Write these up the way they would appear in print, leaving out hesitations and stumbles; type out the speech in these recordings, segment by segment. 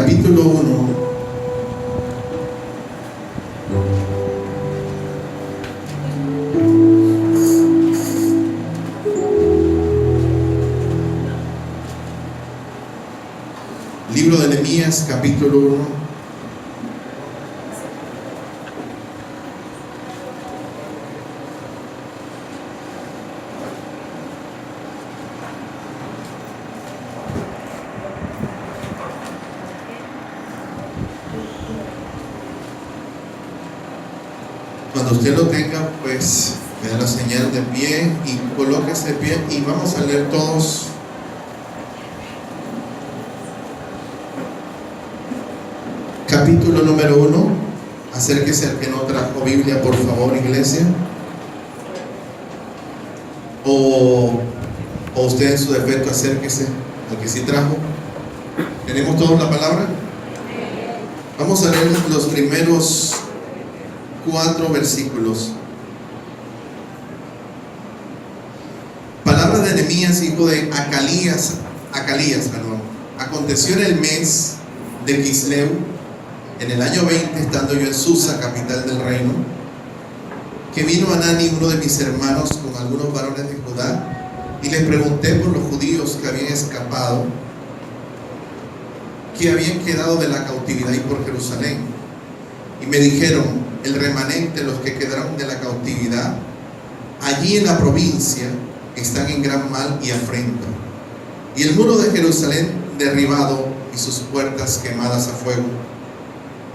capítulo 1. Libro de Nehemías, capítulo 1. Cuando usted lo tenga, pues me da la señal de pie y colóquese de pie y vamos a leer todos. Capítulo número 1. Acérquese al que no trajo Biblia, por favor, iglesia. O usted en su defecto acérquese al que sí trajo. ¿Tenemos todos la palabra? Vamos a leer los primeros 4 versículos. Palabra de Nehemías, hijo de Acalías. Aconteció en el mes de Quisleu, en el año 20, estando yo en Susa, capital del reino, que vino Anani, uno de mis hermanos, con algunos varones de Judá, y les pregunté por los judíos que habían escapado, que habían quedado de la cautividad y por Jerusalén. Y me dijeron: el remanente, los que quedaron de la cautividad, allí en la provincia, están en gran mal y afrenta. Y el muro de Jerusalén derribado y sus puertas quemadas a fuego.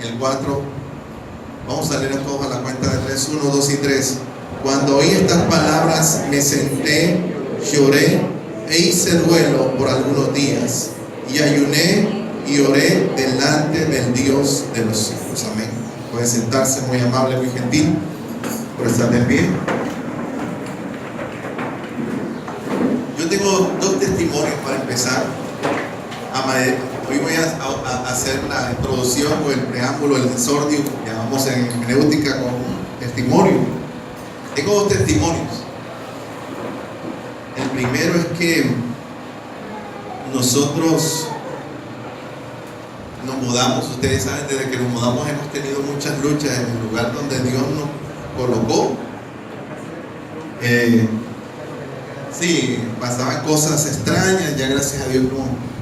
El 4, vamos a leer todos a la cuenta de 3, 1, 2 y 3. Cuando oí estas palabras, me senté, lloré e hice duelo por algunos días, y ayuné y oré delante del Dios de los cielos. Amén. Puede sentarse, muy amable, muy gentil, por estar de pie. Yo tengo 2 testimonios para empezar. Hoy voy a hacer la introducción o el preámbulo, el exordio, llamamos en hermenéutica con testimonio. Tengo 2 testimonios. El primero es que nosotros nos mudamos, ustedes saben, desde que nos mudamos hemos tenido muchas luchas en el lugar donde Dios nos colocó. Sí, pasaban cosas extrañas, ya gracias a Dios no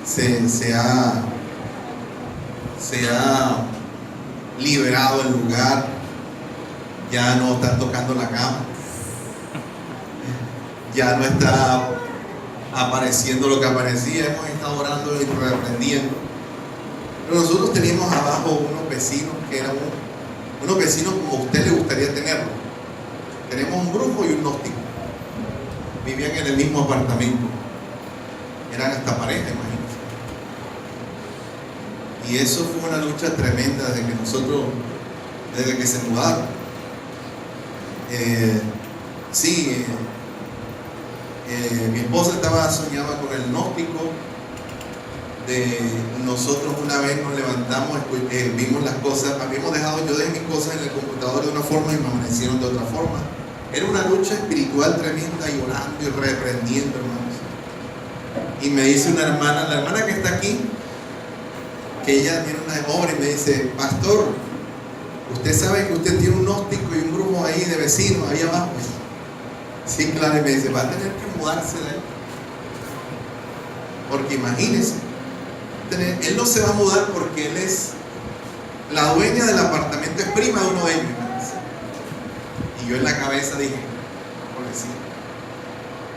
se ha liberado el lugar, ya no están tocando la cama, ya no está apareciendo lo que aparecía, hemos estado orando y reprendiendo. Pero nosotros teníamos abajo unos vecinos que eran unos vecinos como a usted le gustaría tenerlo. Tenemos un brujo y un gnóstico. Vivían en el mismo apartamento. Eran hasta pareja, imagínense. Y eso fue una lucha tremenda desde que se mudaron. Mi esposa soñaba con el gnóstico. Nosotros una vez nos levantamos, vimos las cosas, yo dejé mis cosas en el computador de una forma y me amanecieron de otra forma. Era una lucha espiritual tremenda, y orando y reprendiendo, hermanos. Y me dice una hermana, la hermana que está aquí, que ella tiene una obra, y me dice: pastor, usted sabe que usted tiene un gnóstico y un grupo ahí de vecinos ahí abajo. Sí, claro. Y me dice: va a tener que mudarse de ahí, porque imagínese, él no se va a mudar porque él es la dueña del apartamento, es prima de uno de ellos. Y yo en la cabeza dije: pobrecito.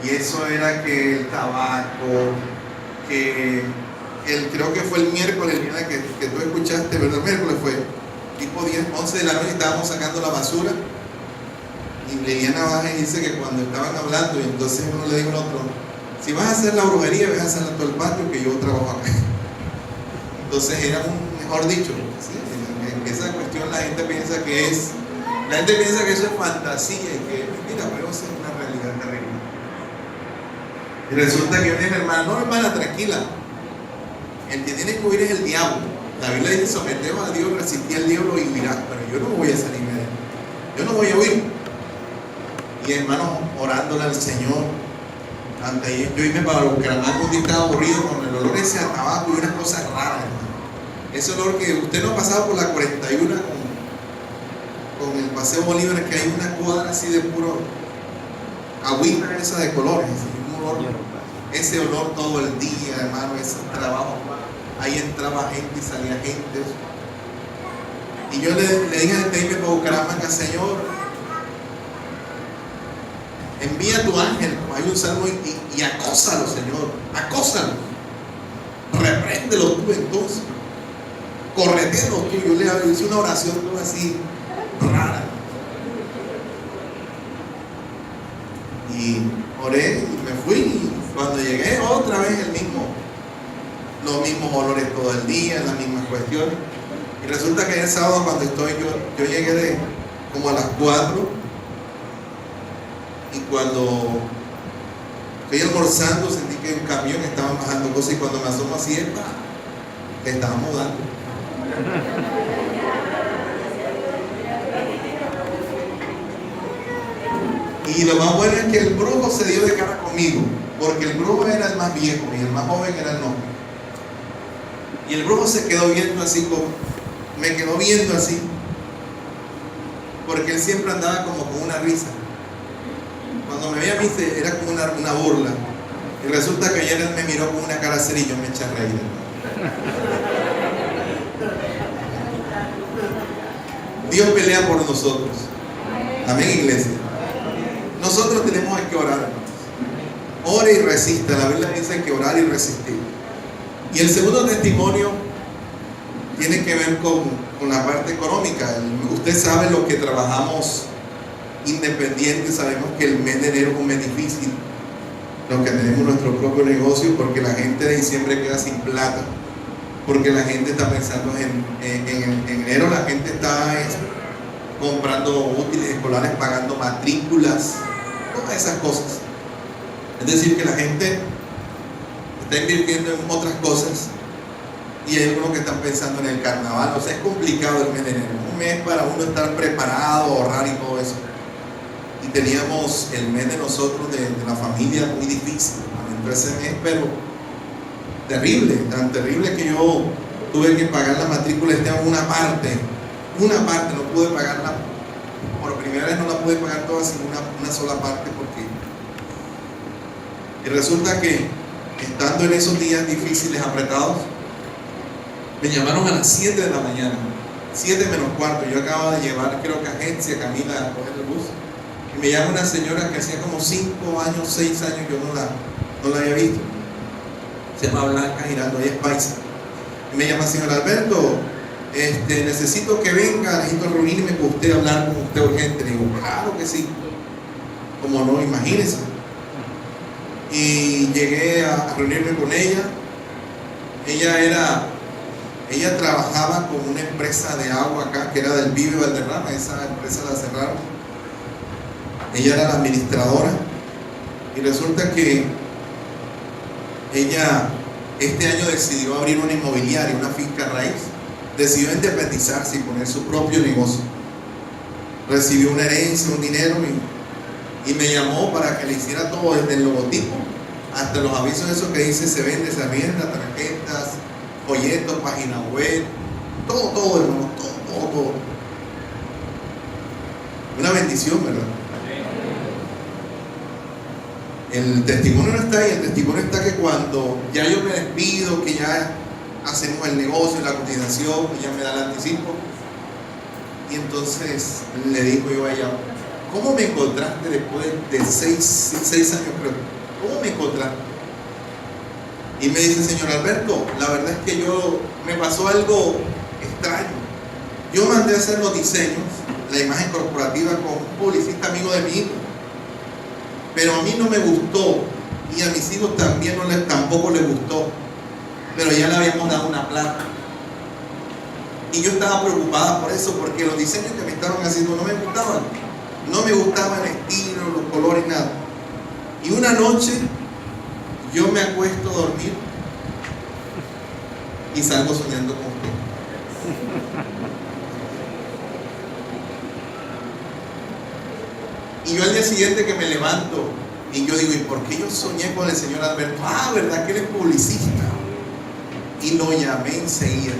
Y eso era que el tabaco, que creo que fue el miércoles, mira, que tú escuchaste, ¿verdad? El miércoles fue tipo 10, 11 de la noche, estábamos sacando la basura, y Liliana baja y dice que cuando estaban hablando, y entonces uno le dijo al otro: si vas a hacer la brujería, vas a hacerla todo el patio, que yo trabajo acá. Entonces era mejor dicho, ¿sí? En esa cuestión la gente piensa que eso es fantasía y que es mentira, pero eso es una realidad terrible. Y resulta que una hermana: no, hermana, tranquila, el que tiene que huir es el diablo. La Biblia dice: someteos a Dios, resistí al diablo y huirá. Pero yo no voy a salir de él, yo no voy a huir. Y hermanos, orándole al Señor. Yo irme para Bucaramanga un día, estaba aburrido con el olor ese a tabaco y unas cosas raras, hermano. Ese olor que usted no ha pasado por la 41 con el Paseo Bolívar, que hay una cuadra así de puro agüita esa de colores, un olor, ese olor todo el día, hermano, ese trabajo. Ahí entraba gente y salía gente. Y yo le dije al TIP para Bucaramanga, Señor, envía a tu ángel, como hay un salmo, y acósalo, Señor, acósalo, repréndelo tú entonces, corretealo tú. Yo le hice una oración toda así rara y oré y me fui, y cuando llegué otra vez los mismos olores todo el día, las mismas cuestiones. Y resulta que el sábado cuando yo llegué como a las 4, y cuando estoy almorzando sentí que un camión estaba bajando cosas, y cuando me asomo así, estaba mudando. Y lo más bueno es que el brujo se dio de cara conmigo, porque el brujo era el más viejo y el más joven era el novio. Y el brujo se quedó viendo así, me quedó viendo así, porque él siempre andaba como con una risa. Cuando me veía a mí era como una burla. Y resulta que ayer él me miró con una cara seria y yo me eché a reír. Dios pelea por nosotros. Amén, iglesia. Nosotros tenemos que orar, hermanos. Ore y resista. La Biblia dice que orar y resistir. Y el segundo testimonio tiene que ver con la parte económica. Usted sabe lo que trabajamos independientes, sabemos que el mes de enero es un mes difícil, los que tenemos nuestro propio negocio, porque la gente de diciembre queda sin plata, porque la gente está pensando en enero, la gente está comprando útiles escolares, pagando matrículas, todas esas cosas. Es decir, que la gente está invirtiendo en otras cosas, y hay algunos que están pensando en el carnaval. O sea, es complicado el mes de enero, un mes para uno estar preparado, ahorrar y todo eso. Y teníamos el mes de nosotros, de la familia, muy difícil. Entró ese mes, pero terrible, tan terrible que yo tuve que pagar la matrícula en una parte, no pude pagarla, por primera vez no la pude pagar toda, sino una sola parte, y resulta que estando en esos días difíciles, apretados, me llamaron a las 7 de la mañana, 7 menos cuarto. Yo acababa de llevar, creo que a agencia Camila a coger el bus, y me llama una señora que hacía como 5 años, 6 años yo no la había visto. Se llama Blanca Girando, ella es paisa. Y me llama: señor Alberto, necesito que venga, necesito reunirme con usted, hablar con usted urgente. Le digo: claro que sí. Como no, imagínese. Y llegué a reunirme con ella. Ella trabajaba con una empresa de agua acá, que era del Vive Valderrama. Esa empresa la cerraron. Ella era la administradora. Y resulta que ella este año decidió abrir una inmobiliaria, una finca raíz. Decidió independizarse y poner su propio negocio. Recibió una herencia, un dinero, y me llamó para que le hiciera todo, desde el logotipo hasta los avisos esos que dice se vende, se arrienda, tarjetas, folletos, página web, todo, hermano, todo. Una bendición, ¿verdad? El testimonio no está ahí. El testimonio está que cuando ya yo me despido, que ya hacemos el negocio, la cotización, ella me da el anticipo, y entonces le digo yo a ella: ¿cómo me encontraste después de 6 años, creo? ¿Cómo me encontraste? Y me dice: señor Alberto, la verdad es que me pasó algo extraño. Yo mandé a hacer los diseños, la imagen corporativa, con un publicista amigo de mi hijo, pero a mí no me gustó, y a mis hijos también tampoco les gustó, pero ya le habíamos dado una plata. Y yo estaba preocupada por eso, porque los diseños que me estaban haciendo no me gustaban. No me gustaba el estilo, los colores, nada. Y una noche yo me acuesto a dormir y salgo soñando con usted. Y yo al día siguiente que me levanto, y yo digo: ¿y por qué yo soñé con el señor Alberto? Ah, ¿verdad que él es publicista? Y lo llamé enseguida.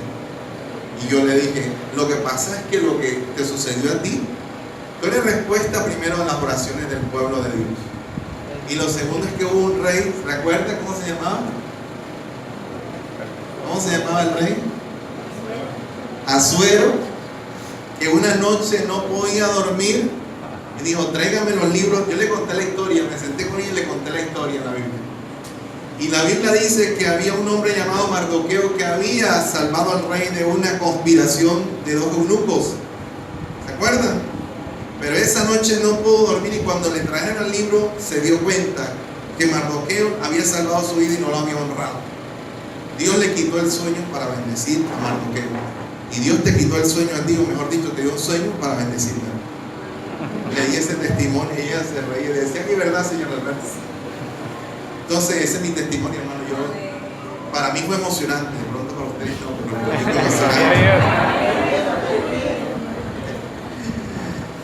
Y yo le dije, lo que pasa es que lo que te sucedió a ti, tú eres respuesta primero a las oraciones del pueblo de Dios. Y lo segundo es que hubo un rey, ¿recuerda cómo se llamaba? ¿Cómo se llamaba el rey? Asuero, que una noche no podía dormir y dijo, tráigame los libros. Yo le conté la historia, me senté con ella y le conté la historia en la Biblia. Y la Biblia dice que había un hombre llamado Mardoqueo que había salvado al rey de una conspiración de 2 eunucos. ¿Se acuerdan? Pero esa noche no pudo dormir y cuando le trajeron el libro se dio cuenta que Mardoqueo había salvado su vida y no lo había honrado. Dios le quitó el sueño para bendecir a Mardoqueo. Y Dios te quitó el sueño a ti, o mejor dicho, te dio un sueño para bendecirme. Leí ese testimonio y ella se reía y decía, ¿qué verdad, Señor Alberto? Entonces, ese es mi testimonio, hermano. Para mí fue emocionante, de pronto para ustedes no,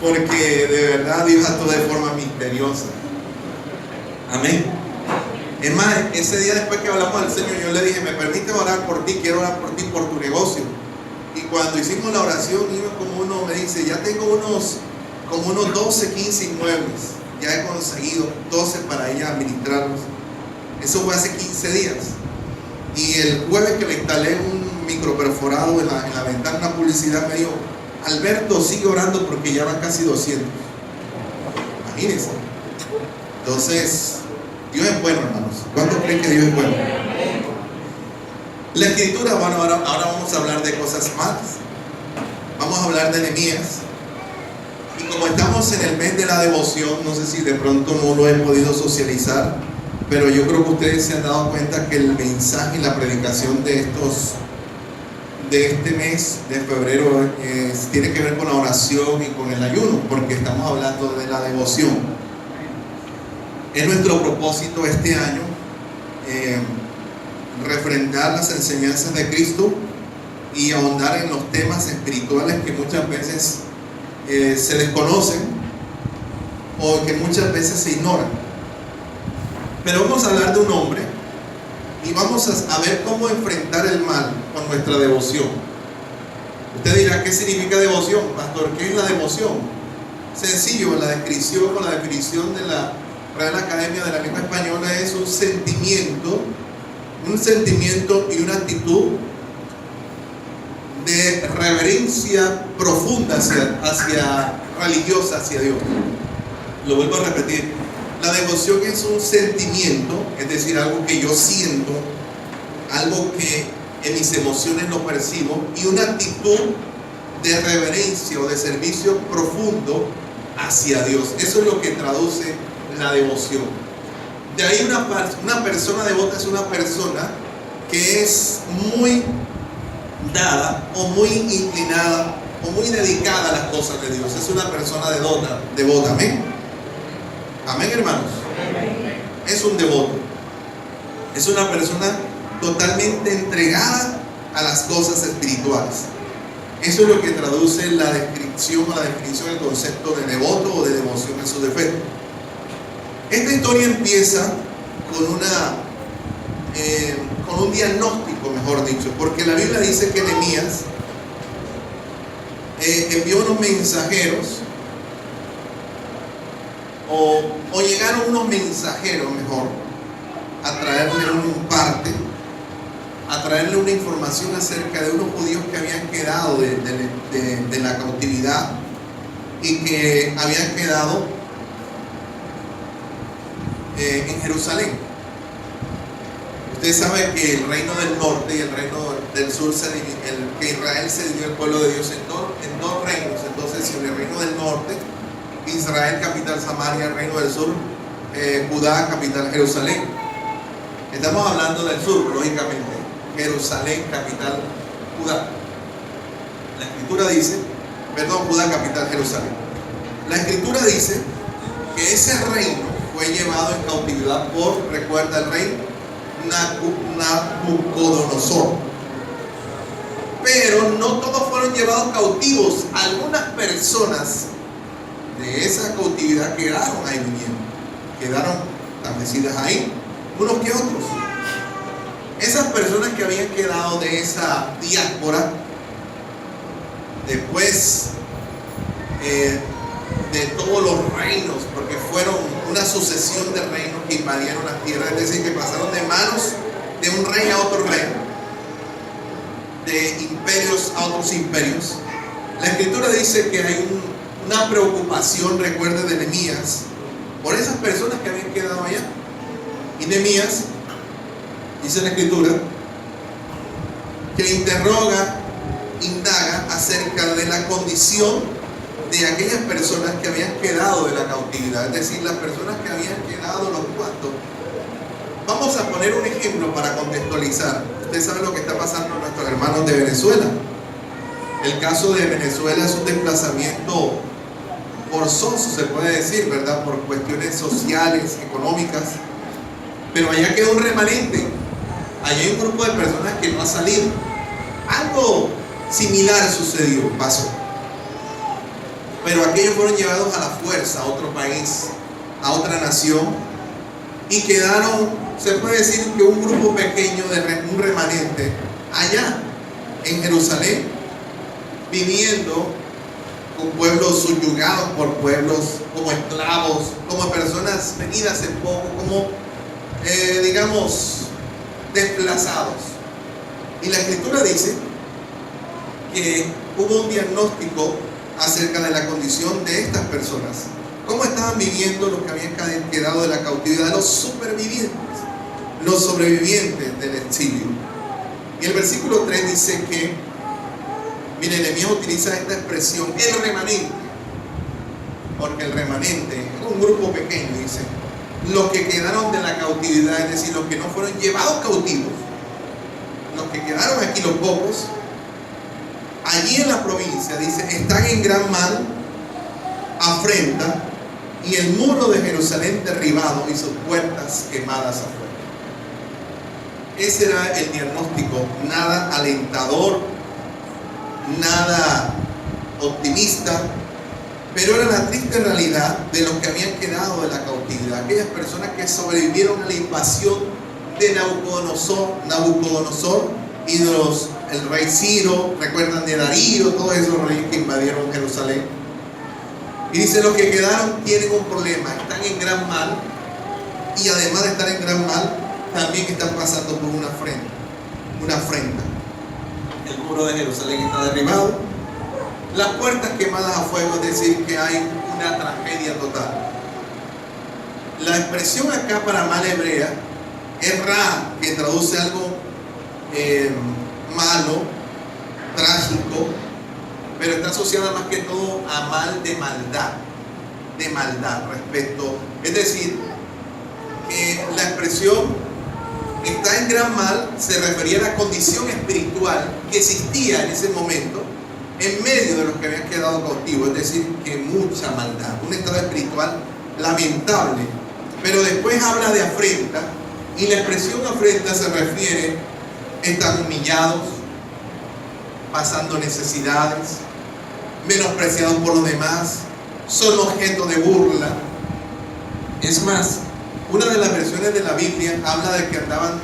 porque de verdad Dios actuó de forma misteriosa. Amén. Es más, ese día después que hablamos del Señor, yo le dije, ¿me permite orar por ti? Quiero orar por ti, por tu negocio. Y cuando hicimos la oración, uno me dice, ya tengo como unos 12, 15 inmuebles. Ya he conseguido 12 para ella administrarlos. Eso fue hace 15 días. Y el jueves que le instalé un microperforado en la ventana, una publicidad, me dijo, Alberto, sigue orando porque ya van casi 200. Imagínense. Entonces, Dios es bueno, hermanos. ¿Cuántos creen que Dios es bueno? La escritura, bueno, ahora vamos a hablar de cosas malas. Vamos a hablar de Nehemías. Y como estamos en el mes de la devoción, no sé si de pronto no lo he podido socializar, pero yo creo que ustedes se han dado cuenta que el mensaje y la predicación de este mes de febrero tiene que ver con la oración y con el ayuno, porque estamos hablando de la devoción. Es nuestro propósito este año refrendar las enseñanzas de Cristo y ahondar en los temas espirituales que muchas veces se desconocen o que muchas veces se ignoran. Pero vamos a hablar de un hombre y vamos a ver cómo enfrentar el mal con nuestra devoción. Usted dirá, ¿qué significa devoción, pastor? ¿Qué es la devoción? Sencillo, la definición de la Real Academia de la Lengua Española es un sentimiento y una actitud de reverencia profunda religiosa hacia Dios. Lo vuelvo a repetir. La devoción es un sentimiento, es decir, algo que yo siento, algo que en mis emociones lo percibo, y una actitud de reverencia o de servicio profundo hacia Dios. Eso es lo que traduce la devoción. De ahí una persona devota es una persona que es muy dada o muy inclinada o muy dedicada a las cosas de Dios. Es una persona devota. Amén. Amén, hermanos. Es un devoto. Es una persona totalmente entregada a las cosas espirituales. Eso es lo que traduce la definición del concepto de devoto o de devoción en su defecto. Esta historia empieza con un diagnóstico, mejor dicho, porque la Biblia dice que Nehemías envió unos mensajeros o llegaron unos mensajeros, mejor, a traerle a traerle una información acerca de unos judíos que habían quedado de la cautividad y que habían quedado en Jerusalén. Usted sabe que el reino del norte y el reino del sur, que Israel se dividió el pueblo de Dios en dos reinos. Entonces, en el reino del norte, Israel, capital Samaria; el reino del sur, Judá, capital Jerusalén. Estamos hablando del sur, lógicamente. Jerusalén, capital Judá. La escritura dice, Judá, capital Jerusalén. La escritura dice que ese reino fue llevado en cautividad recuerda, el rey Nabucodonosor. Pero no todos fueron llevados cautivos. Algunas personas de esa cautividad quedaron ahí viviendo, quedaron establecidas ahí, unos que otros. Esas personas que habían quedado de esa diáspora después de todos los reinos, porque fueron una sucesión de reinos que invadieron las tierras, es decir, que pasaron de manos de un rey a otro rey, de imperios a otros imperios. La escritura dice que hay una preocupación, recuerda, de Nehemías por esas personas que habían quedado allá. Y Nehemías, dice la escritura, que indaga acerca de la condición de aquellas personas que habían quedado de la cautividad, es decir, las personas que habían quedado los cuantos. Vamos a poner un ejemplo para contextualizar. Usted sabe lo que está pasando a nuestros hermanos de Venezuela. El caso de Venezuela es un desplazamiento forzoso, se puede decir, ¿verdad? Por cuestiones sociales, económicas. Pero allá quedó un remanente. Allá hay un grupo de personas que no ha salido. Algo similar sucedió, pasó. Pero aquellos fueron llevados a la fuerza a otro país, a otra nación, y quedaron, se puede decir que un grupo pequeño, un remanente, allá en Jerusalén, viviendo con pueblos subyugados por pueblos, como esclavos, como personas venidas en poco, como digamos desplazados. Y la escritura dice que hubo un diagnóstico acerca de la condición de estas personas, cómo estaban viviendo los que habían quedado de la cautividad, los supervivientes, los sobrevivientes del exilio. Y el versículo 3 dice que, miren, Nehemías utiliza esta expresión, el remanente, porque el remanente es un grupo pequeño, dice, los que quedaron de la cautividad, es decir, los que no fueron llevados cautivos, los que quedaron aquí, los pocos, allí en la provincia, dice, están en gran mal, afrenta, y el muro de Jerusalén derribado y sus puertas quemadas afuera. Ese era el diagnóstico, nada alentador, nada optimista, pero era la triste realidad de los que habían quedado de la cautividad, aquellas personas que sobrevivieron a la invasión de Nabucodonosor y de el rey Ciro, recuerdan de Darío, todos esos reyes que invadieron Jerusalén. Y dice, los que quedaron tienen un problema, están en gran mal, y además de estar en gran mal, también están pasando por una afrenta. El muro de Jerusalén está derribado, las puertas quemadas a fuego, es decir, que hay una tragedia total. La expresión acá para mal hebrea es ra, que traduce algo malo, trágico, pero está asociada más que todo a mal de maldad respecto, es decir, que la expresión está en gran mal se refería a la condición espiritual que existía en ese momento en medio de los que habían quedado cautivos, es decir, que mucha maldad, un estado espiritual lamentable. Pero después habla de afrenta, y la expresión afrenta se refiere, están humillados, pasando necesidades, menospreciados por los demás, son objeto de burla. Es más, una de las versiones de la Biblia habla de que andaban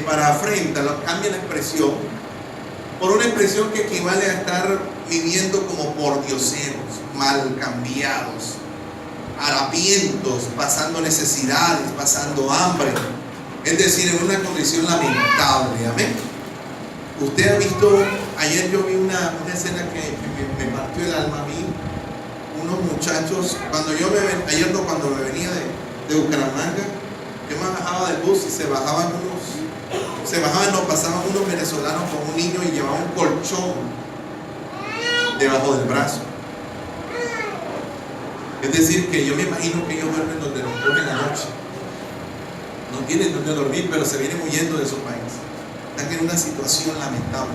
para afrenta, cambia la expresión por una expresión que equivale a estar viviendo como pordioseros, mal cambiados, harapientos, pasando necesidades, pasando hambre, es decir, en una condición lamentable. Amén. Usted ha visto, ayer yo vi una escena que me partió el alma a mí, unos muchachos, cuando me venía de Bucaramanga, yo me bajaba del bus y pasaban unos venezolanos con un niño y llevaban un colchón debajo del brazo. Es decir, que yo me imagino que ellos duermen donde los cogen la noche. No tienen donde dormir, pero se vienen huyendo de su país. Están en una situación lamentable.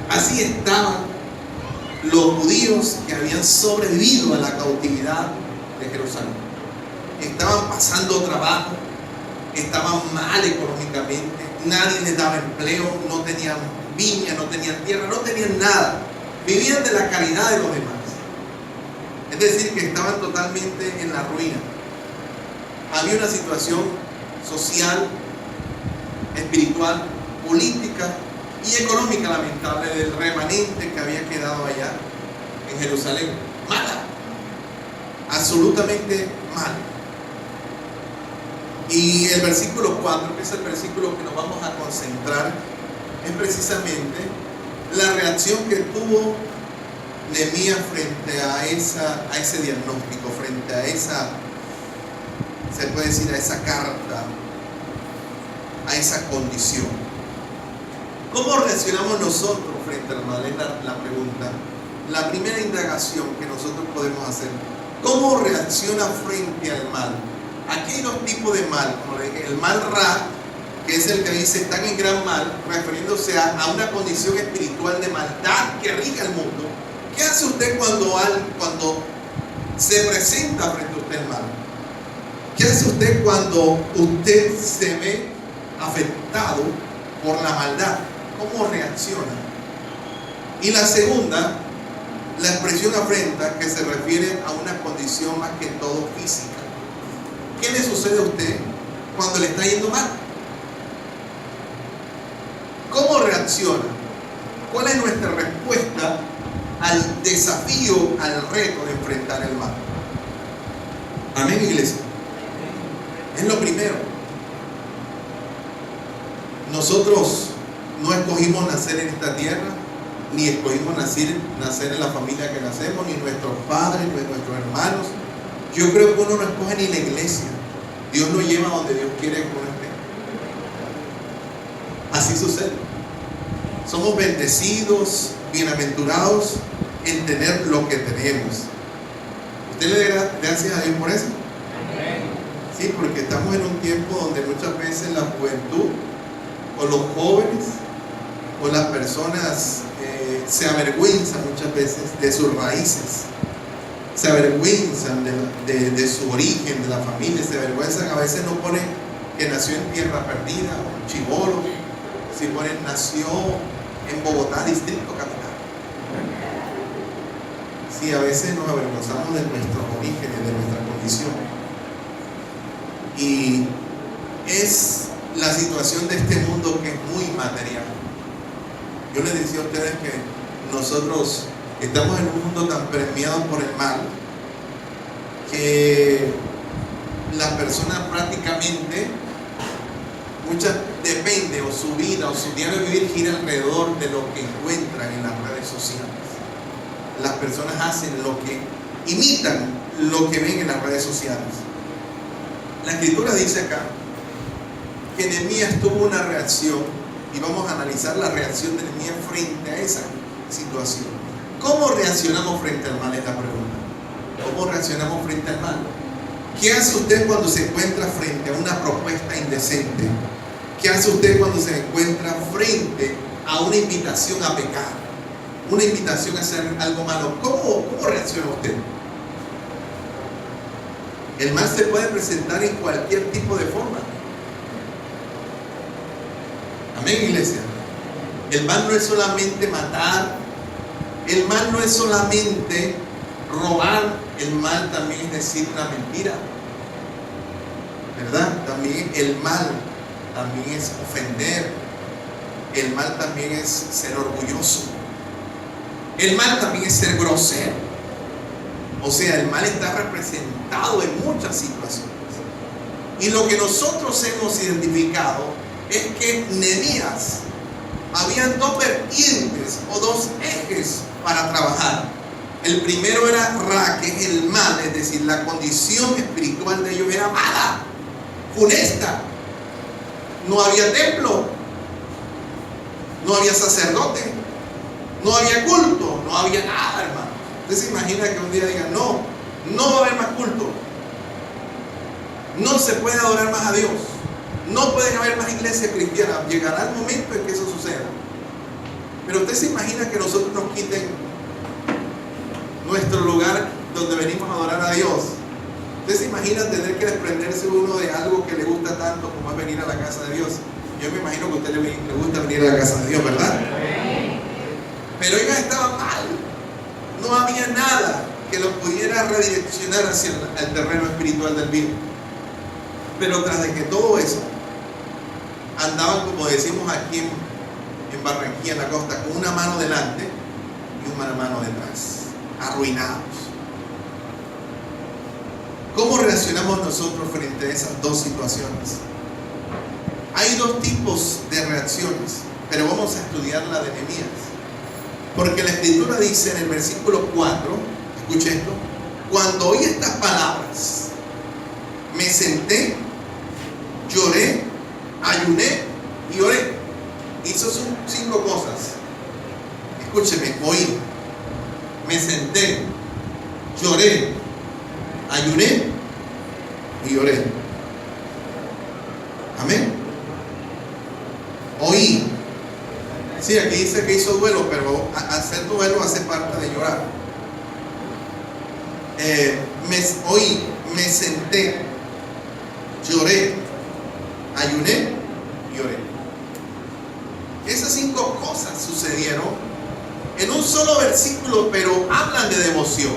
Así estaban los judíos que habían sobrevivido a la cautividad de Jerusalén. Estaban pasando trabajo, estaban mal económicamente, nadie les daba empleo, no tenían viña, no tenían tierra, no tenían nada. Vivían de la caridad de los demás. Es decir, que estaban totalmente en la ruina. Había una situación social, espiritual, política y económica lamentable del remanente que había quedado allá en Jerusalén. Mala, absolutamente mala. Y el versículo 4, que es el versículo que nos vamos a concentrar, es precisamente la reacción que tuvo Nehemías frente a ese diagnóstico, frente a esa, se puede decir, a esa carta, a esa condición. ¿Cómo reaccionamos nosotros frente al mal? Es la pregunta. La primera indagación que nosotros podemos hacer: ¿cómo reacciona frente al mal? Aquí hay dos tipos de mal, como le dije: el mal ra, que es el que dice están en gran mal, refiriéndose a una condición espiritual de maldad que rige el mundo. ¿Qué hace usted cuando se presenta frente a usted el mal? ¿Qué hace usted cuando usted se ve afectado por la maldad? ¿Cómo reacciona? Y la segunda, la expresión afrenta, que se refiere a una condición más que todo física. ¿Qué le sucede a usted cuando le está yendo mal? ¿Cómo reacciona? ¿Cuál es nuestra respuesta al desafío, al reto de enfrentar el mal? Amén, iglesia. Es lo primero. Nosotros no escogimos nacer en esta tierra, ni escogimos nacer en la familia que nacemos, ni nuestros padres, ni nuestros hermanos. Yo creo que uno no escoge ni la iglesia. Dios nos lleva donde Dios quiere que uno esté. Así sucede. Somos bendecidos, bienaventurados en tener lo que tenemos. ¿Usted le da gracias a Dios por eso? Sí, porque estamos en un tiempo donde muchas veces la juventud o los jóvenes o las personas se avergüenzan muchas veces de sus raíces, se avergüenzan de su origen, de la familia, se avergüenzan, a veces no ponen que nació en tierra perdida, o chibolo, si ponen nació en Bogotá, distrito capital. Sí, a veces nos avergonzamos de nuestros orígenes, de nuestra condición. Y es la situación de este mundo que es muy material. Yo les decía a ustedes que nosotros estamos en un mundo tan permeado por el mal que las personas prácticamente, muchas depende, o su vida o su diario vivir gira alrededor de lo que encuentran en las redes sociales. Las personas imitan lo que ven en las redes sociales. La escritura dice acá que Nehemías tuvo una reacción, y vamos a analizar la reacción de Nehemías frente a esa situación. ¿Cómo reaccionamos frente al mal? Es la pregunta. ¿Cómo reaccionamos frente al mal? ¿Qué hace usted cuando se encuentra frente a una propuesta indecente? ¿Qué hace usted cuando se encuentra frente a una invitación a pecar? Una invitación a hacer algo malo. ¿Cómo reacciona usted? El mal se puede presentar en cualquier tipo de forma. Amén, iglesia. El mal no es solamente matar. El mal no es solamente robar. El mal también es decir una mentira. ¿Verdad? También el mal también es ofender. El mal también es ser orgulloso. El mal también es ser grosero. O sea, el mal está representado en muchas situaciones. Y lo que nosotros hemos identificado es que Nehemías habían dos vertientes o dos ejes para trabajar. El primero era Ra, que es el mal, es decir, la condición espiritual de ellos era mala, funesta. No había templo, no había sacerdote, no había culto, no había nada, hermano. Usted se imagina que un día digan, no va a haber más culto, no se puede adorar más a Dios, no pueden haber más iglesias cristianas. Llegará el momento en que eso suceda. Pero usted se imagina que nosotros nos quiten nuestro lugar donde venimos a adorar a Dios. Usted se imagina tener que desprenderse uno de algo que le gusta tanto como es venir a la casa de Dios. Yo me imagino que a usted le gusta venir a la casa de Dios, ¿verdad? Pero ellos estaban mal. No había nada que los pudiera redireccionar hacia el terreno espiritual del bien. Pero tras de que todo eso, andaban, como decimos aquí en Barranquilla, en la costa, con una mano delante y una mano detrás, arruinados. ¿Cómo reaccionamos nosotros frente a esas dos situaciones? Hay dos tipos de reacciones, pero vamos a estudiar la de Nehemías. Porque la Escritura dice en el versículo 4, escuche esto: cuando oí estas palabras, me senté, lloré, ayuné y oré. Hizo 5 cosas. Escúcheme: oí, me senté, lloré, ayuné y oré. Amén. Oí. Sí, aquí dice que hizo duelo, pero hacer duelo hace parte de llorar. Oí, me senté, lloré, ayuné y oré. Esas 5 cosas sucedieron en un solo versículo, pero hablan de devoción.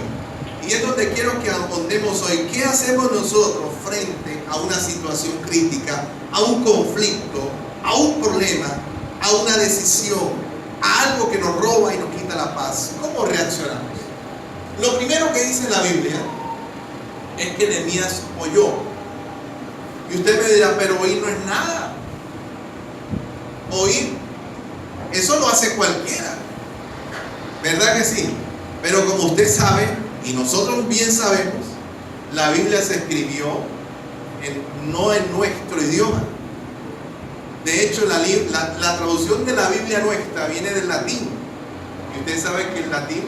Y es donde quiero que ahondemos hoy. ¿Qué hacemos nosotros frente a una situación crítica, a un conflicto, a un problema, a una decisión, a algo que nos roba y nos quita la paz? ¿Cómo reaccionamos? Lo primero que dice la Biblia es que Nehemías oyó. Y usted me dirá: pero oír no es nada. Oír, eso lo hace cualquiera, ¿verdad que sí? Pero como usted sabe, y nosotros bien sabemos, la Biblia se escribió no en nuestro idioma. De hecho, la traducción de la Biblia nuestra viene del latín. Y usted sabe que el latín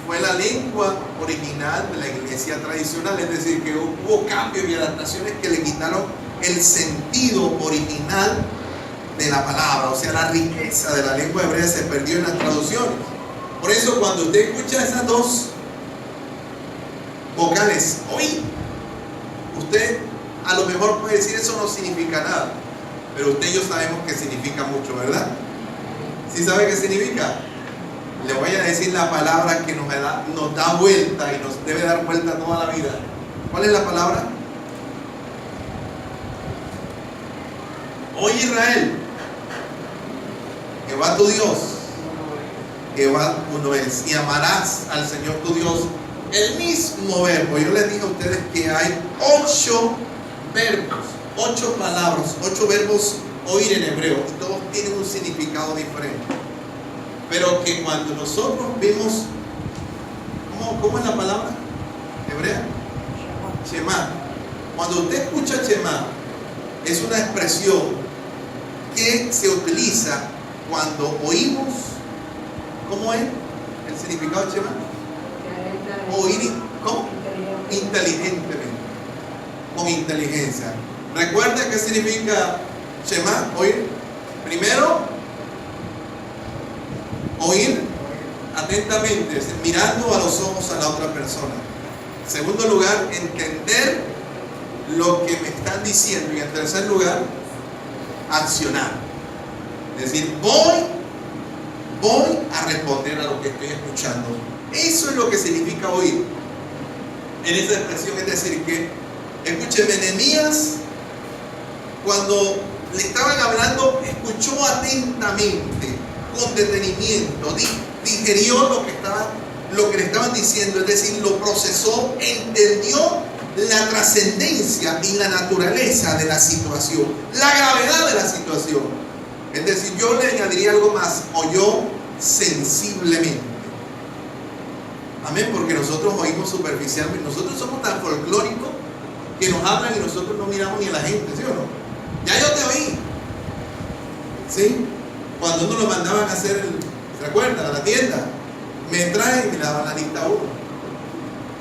fue la lengua original de la iglesia tradicional. Es decir, que hubo cambios y adaptaciones que le quitaron el sentido original de la palabra. O sea, la riqueza de la lengua hebrea se perdió en las traducciones. Por eso, cuando usted escucha esas dos vocales, oí, usted a lo mejor puede decir: eso no significa nada. Pero usted y yo sabemos que significa mucho, ¿verdad? ¿Sí sabe qué significa? Le voy a decir la palabra que nos da vuelta y nos debe dar vuelta toda la vida. ¿Cuál es la palabra? Oye, Israel, Jehová tu Dios, Jehová uno es, y amarás al Señor tu Dios. El mismo verbo. Yo les dije a ustedes que hay 8 verbos, 8 palabras, 8 verbos oír en hebreo, y todos tienen un significado diferente. Pero que cuando nosotros vemos, ¿cómo es la palabra hebrea? Shema. Cuando usted escucha Shema, es una expresión que se utiliza cuando oímos. ¿Cómo es el significado de Shema? Oír, ¿cómo? Inteligentemente, con inteligencia. ¿Recuerda qué significa Shema? Oír. Primero, oír atentamente, mirando a los ojos a la otra persona. En segundo lugar, entender lo que me están diciendo. Y en tercer lugar, accionar. Es decir, voy a responder a lo que estoy escuchando. Eso es lo que significa oír en esa expresión. Es decir, que, escúcheme, Nehemías, cuando le estaban hablando, escuchó atentamente, con detenimiento, digerió lo que le estaban diciendo, es decir, lo procesó, entendió la trascendencia y la naturaleza de la situación, la gravedad de la situación. Es decir, yo le añadiría algo más: oyó sensiblemente. Amén, porque nosotros oímos superficialmente. Nosotros somos tan folclóricos que nos hablan y nosotros no miramos ni a la gente, ¿sí o no? Ya yo te oí, ¿sí? Cuando uno lo mandaban a hacer, ¿se acuerdan? A la tienda, me traen y me daban la lista 1.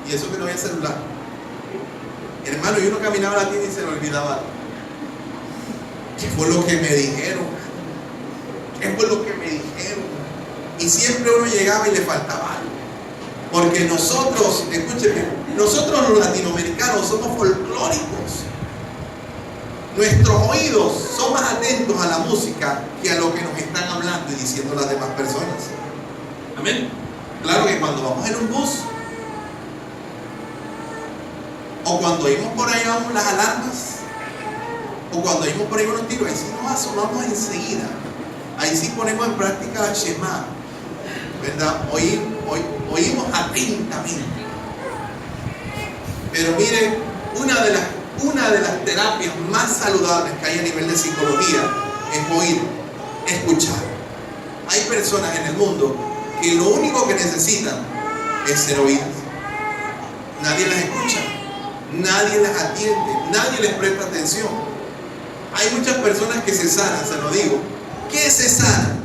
Y eso que no había celular. Hermano, y uno caminaba a la tienda y se le olvidaba. ¿Qué fue lo que me dijeron? ¿Qué fue lo que me dijeron? Y siempre uno llegaba y le faltaba algo. Porque nosotros, escúcheme, nosotros los latinoamericanos somos folclóricos. Nuestros oídos son más atentos a la música que a lo que nos están hablando y diciendo las demás personas. Amén. Claro que cuando vamos en un bus, o cuando oímos por ahí vamos las alarmas, o cuando oímos por ahí unos tiros, ahí sí nos asomamos enseguida. Ahí sí ponemos en práctica Shema, ¿verdad? Oímos atentamente. Pero mire, una de las terapias más saludables que hay a nivel de psicología es oír, escuchar. Hay personas en el mundo que lo único que necesitan es ser oídas. Nadie las escucha, nadie las atiende, nadie les presta atención. Hay muchas personas que se sanan, se lo digo, que se sanan,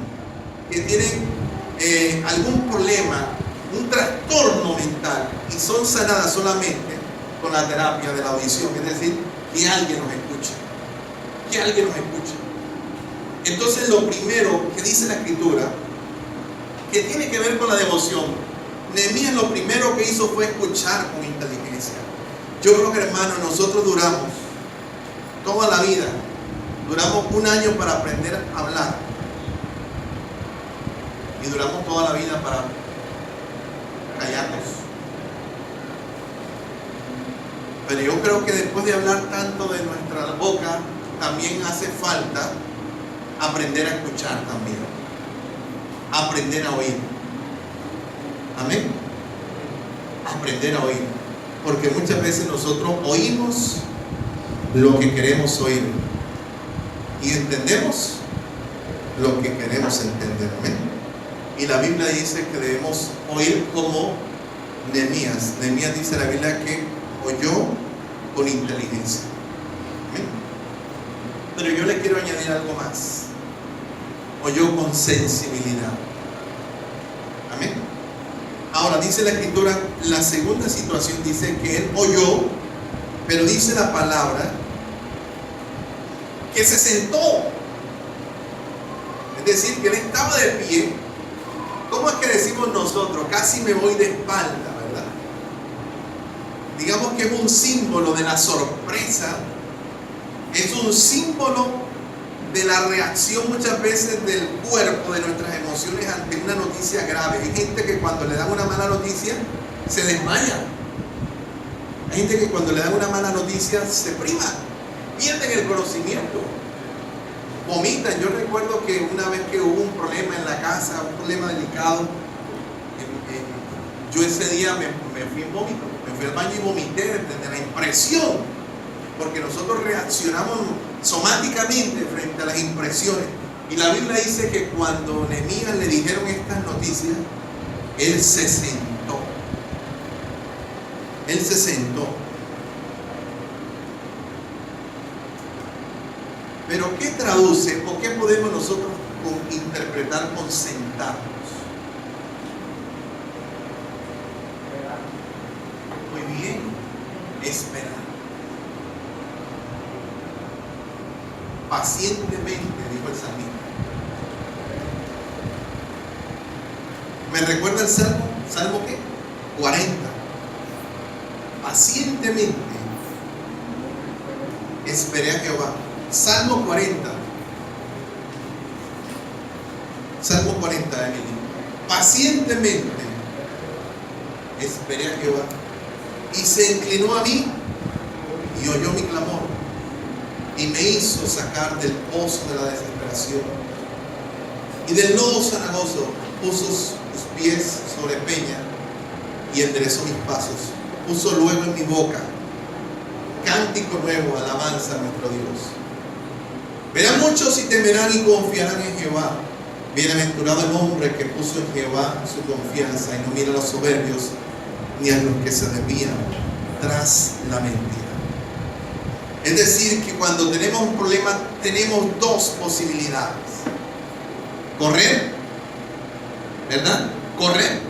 que tienen algún problema, un trastorno mental, y son sanadas solamente con la terapia de la audición, es decir, que alguien nos escuche, que alguien nos escuche. Entonces, lo primero que dice la Escritura, que tiene que ver con la devoción, Nehemías lo primero que hizo fue escuchar con inteligencia. Yo creo que, hermano, nosotros duramos toda la vida, duramos un año para aprender a hablar, y duramos toda la vida para callarnos. Pero yo creo que después de hablar tanto de nuestra boca, también hace falta aprender a escuchar también. Aprender a oír. Amén. Aprender a oír. Porque muchas veces nosotros oímos lo que queremos oír y entendemos lo que queremos entender. Amén. Y la Biblia dice que debemos oír como Nehemías. Nehemías dice en la Biblia que oyó con inteligencia. ¿Amén? Pero yo le quiero añadir algo más. Oyó con sensibilidad. Amén. Ahora dice la Escritura, la segunda situación dice que él oyó, pero dice la palabra que se sentó. Es decir, que él estaba de pie. ¿Cómo es que decimos nosotros? Casi me voy de espalda, ¿verdad? Digamos que es un símbolo de la sorpresa, es un símbolo de la reacción muchas veces del cuerpo, de nuestras emociones ante una noticia grave. Hay gente que cuando le dan una mala noticia se desmaya. Hay gente que cuando le dan una mala noticia se priva, pierden el conocimiento, vomitan. Yo recuerdo que una vez que hubo un problema en la casa, un problema delicado, yo ese día me fui en vómito, me fui al baño y vomité de la impresión, porque nosotros reaccionamos somáticamente frente a las impresiones. Y la Biblia dice que cuando Nehemías le dijeron estas noticias, él se sentó. Él se sentó. Pero ¿qué traduce o qué podemos nosotros interpretar con sentarnos? Muy bien, esperar. Pacientemente, dijo el salmista. ¿Me recuerda el Salmo? ¿Salmo qué? 40. Pacientemente esperé a Jehová. Salmo 40. Salmo 40, Emily. Pacientemente esperé a Jehová y se inclinó a mí y oyó mi clamor y me hizo sacar del pozo de la desesperación y del lodo cenagoso. Puso sus pies sobre peña y enderezó mis pasos. Puso luego en mi boca cántico nuevo, alabanza a nuestro Dios. Verán muchos y temerán y confiarán en Jehová. Bienaventurado el hombre que puso en Jehová su confianza y no mira a los soberbios ni a los que se desvían tras la mentira. Es decir, que cuando tenemos un problema tenemos dos posibilidades: correr, ¿verdad? Correr.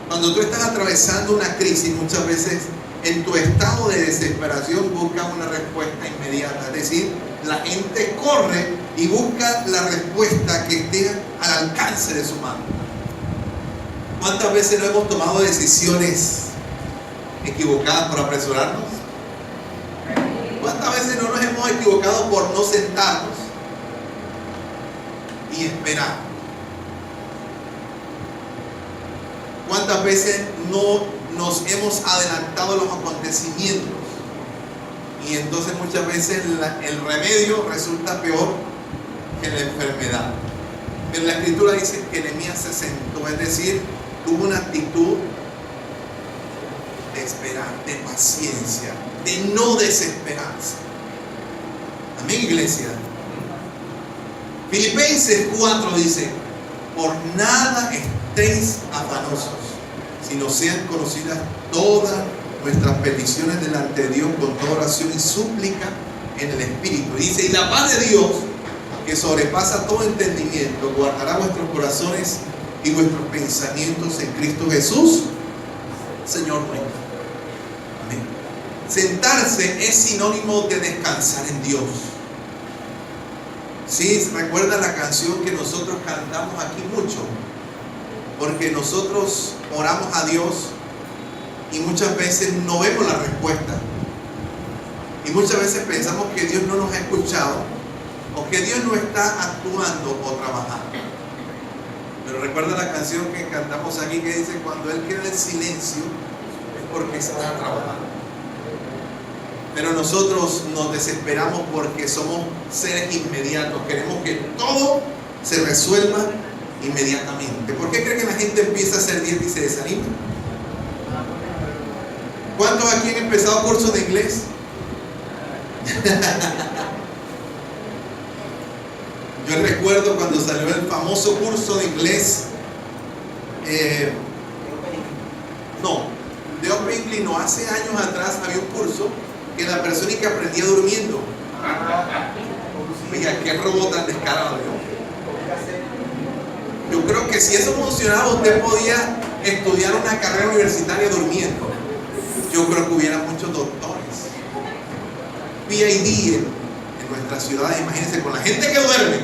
Cuando tú estás atravesando una crisis, muchas veces en tu estado de desesperación buscas una respuesta inmediata. Es decir, la gente corre y busca la respuesta que esté al alcance de su mano. ¿Cuántas veces no hemos tomado decisiones equivocadas por apresurarnos? ¿Cuántas veces no nos hemos equivocado por no sentarnos y esperar? ¿Cuántas veces no nos hemos adelantado a los acontecimientos? Y entonces muchas veces el remedio resulta peor que en la enfermedad. Pero la escritura dice que Nehemías se sentó, es decir, tuvo una actitud de esperar, de paciencia, de no desesperarse. Amén, iglesia. Filipenses 4 dice: por nada estéis afanosos, sino sean conocidas todas nuestras peticiones delante de Dios con toda oración y súplica en el Espíritu. Y dice: y la paz de Dios, que sobrepasa todo entendimiento, guardará vuestros corazones y vuestros pensamientos en Cristo Jesús, Señor nuestro. Amén. Sentarse es sinónimo de descansar en Dios. Sí, recuerda la canción que nosotros cantamos aquí mucho, porque nosotros oramos a Dios y muchas veces no vemos la respuesta, y muchas veces pensamos que Dios no nos ha escuchado o que Dios no está actuando o trabajando. Pero recuerda la canción que cantamos aquí que dice: cuando Él queda en silencio es porque está trabajando. Pero nosotros nos desesperamos porque somos seres inmediatos. Queremos que todo se resuelva inmediatamente. ¿Por qué cree que la gente empieza a hacer dieta y se desanima? ¿Cuántos aquí han empezado cursos de inglés? Yo recuerdo cuando salió el famoso curso de inglés. De Oprah Winfrey, no, hace años atrás había un curso que la persona que aprendía durmiendo. Oiga, qué robot tan descarado, yo creo que si eso funcionaba, usted podía estudiar una carrera universitaria durmiendo. Yo creo que hubiera muchos doctores PhD en nuestras ciudades. Imagínense, con la gente que duerme,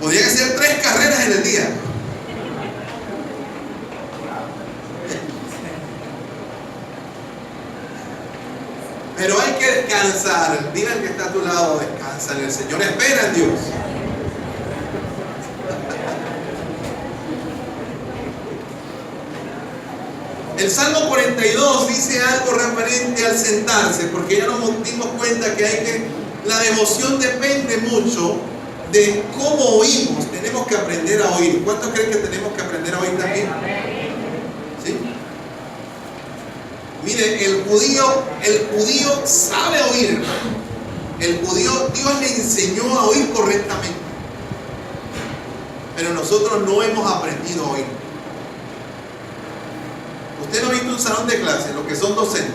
podrían hacer 3 carreras en el día. Pero hay que descansar. Dile al que está a tu lado: descansa en el Señor, espera en Dios. El Salmo 42 dice algo referente al sentarse, porque ya nos dimos cuenta que la devoción depende mucho de cómo oímos. Tenemos que aprender a oír. ¿Cuántos creen que tenemos que aprender a oír también? ¿Sí? Mire, el judío sabe oír. El judío, Dios le enseñó a oír correctamente. Pero nosotros no hemos aprendido a oír. Usted no ha visto un salón de clase, los que son docentes.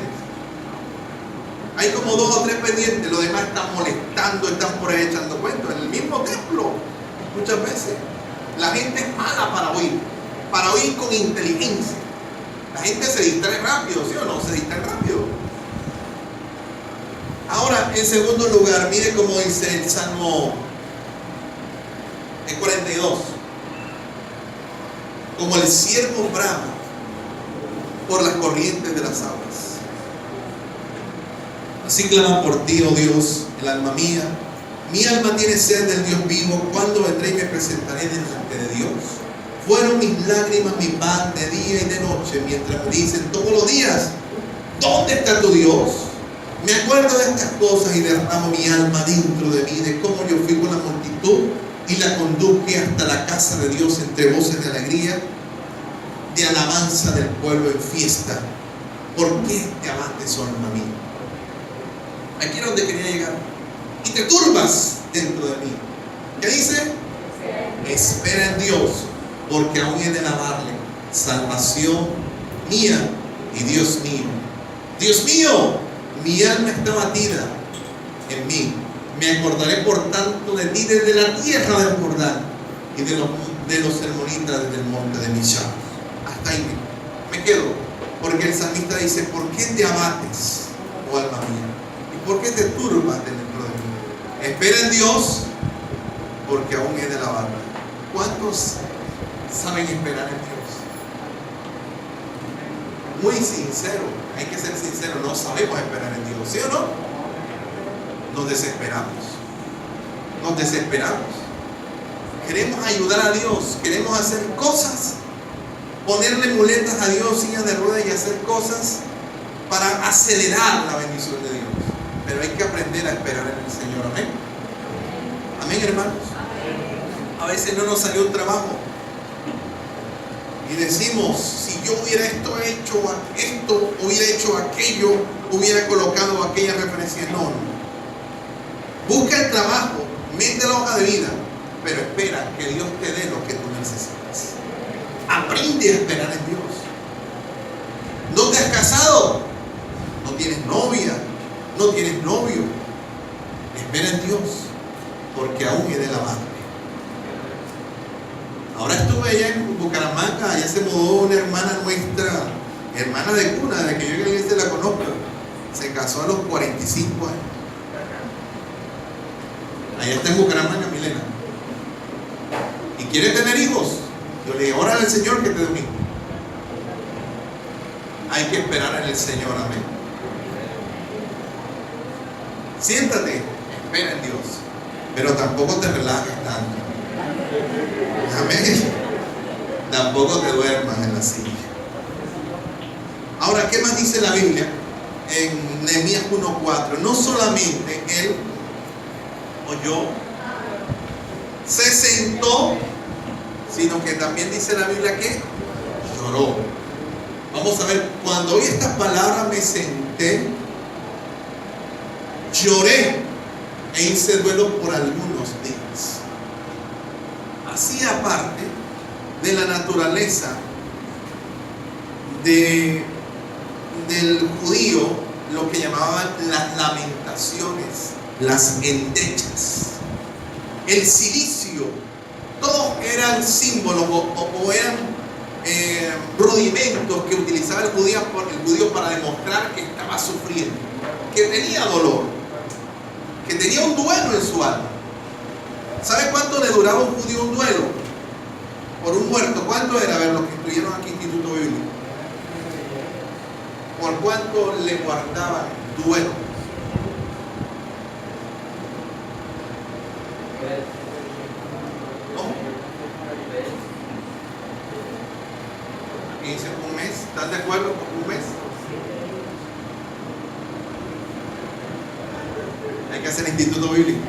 Hay como 2 o 3 pendientes, los demás están molestando, están por ahí echando cuentos. En el mismo templo, muchas veces. La gente es mala para oír con inteligencia. La gente se distrae rápido, ¿sí o no? Se distrae rápido. Ahora, en segundo lugar, mire cómo dice el Salmo 42. Como el ciervo brama por las corrientes de las aguas, así clama por ti, oh Dios, el alma mía. Mi alma tiene sed del Dios vivo. ¿Cuándo vendré y me presentaré delante de Dios? Fueron mis lágrimas mi pan de día y de noche, mientras me dicen todos los días: ¿dónde está tu Dios? Me acuerdo de estas cosas y derramo mi alma dentro de mí, de cómo yo fui con la multitud y la conduje hasta la casa de Dios entre voces de alegría, de alabanza del pueblo en fiesta. ¿Por qué te abates, oh alma mía? Aquí es donde quería llegar. Y te turbas dentro de mí. ¿Qué dice? Espera en Dios, porque aún he de alabarle, salvación mía y Dios mío. Dios mío, mi alma está batida en mí. Me acordaré por tanto de ti desde la tierra del Jordán y de los hermonitas desde el monte de Mishá. Hasta ahí me quedo, porque el salmista dice: ¿por qué te abates, oh alma mía? ¿Y por qué te turbas dentro de mí? Espera en Dios, porque aún he de alabarle. ¿Cuántos saben esperar en Dios? Muy sincero, hay que ser sincero, no sabemos esperar en Dios, ¿sí o no? Nos desesperamos. Queremos ayudar a Dios, queremos hacer cosas, ponerle muletas a Dios, sillas de ruedas, y hacer cosas para acelerar la bendición de Dios. Pero hay que aprender a esperar en el Señor. Amén. Amén, hermanos. A veces no nos salió un trabajo y decimos, si yo hubiera hecho esto, hubiera hecho aquello, hubiera colocado aquella referencia. No. Busca el trabajo, mete la hoja de vida, pero espera que Dios te dé lo que tú necesitas. Aprende a esperar en Dios. ¿No te has casado? ¿No tienes novia? ¿No tienes novio? Espera en Dios, porque aún he de lavarte. Ahora estuve allá en Bucaramanga, allá se mudó una hermana nuestra, hermana de cuna, de que yo en la iglesia la conozco. Se casó a los 45 años. Allá está en Bucaramanga, Milena. ¿Y quiere tener hijos? Yo le dije, órale al Señor que te dé un hijo. Hay que esperar en el Señor, amén. Siéntate, espera en Dios, pero tampoco te relajes tanto. Amén. Tampoco te duermas en la silla. Ahora, ¿qué más dice la Biblia? En Nehemías 1:4, no solamente él oyó, se sentó, sino que también dice la Biblia que lloró. Vamos a ver, cuando oí estas palabras me senté, lloré e hice duelo por algunos días. Hacía parte de la naturaleza del judío lo que llamaban las lamentaciones, las endechas, el cilicio. Todos eran símbolos o eran rudimentos que utilizaba el judío para demostrar que estaba sufriendo, que tenía dolor, que tenía un duelo en su alma. ¿Sabe cuánto le duraba a un judío un duelo? Por un muerto, ¿cuánto era? A ver, los que estuvieron aquí en Instituto Bíblico. ¿Por cuánto le guardaban duelo? ¿Cómo? Aquí dice un mes. ¿Estás de acuerdo con un mes? Hay que hacer Instituto Bíblico.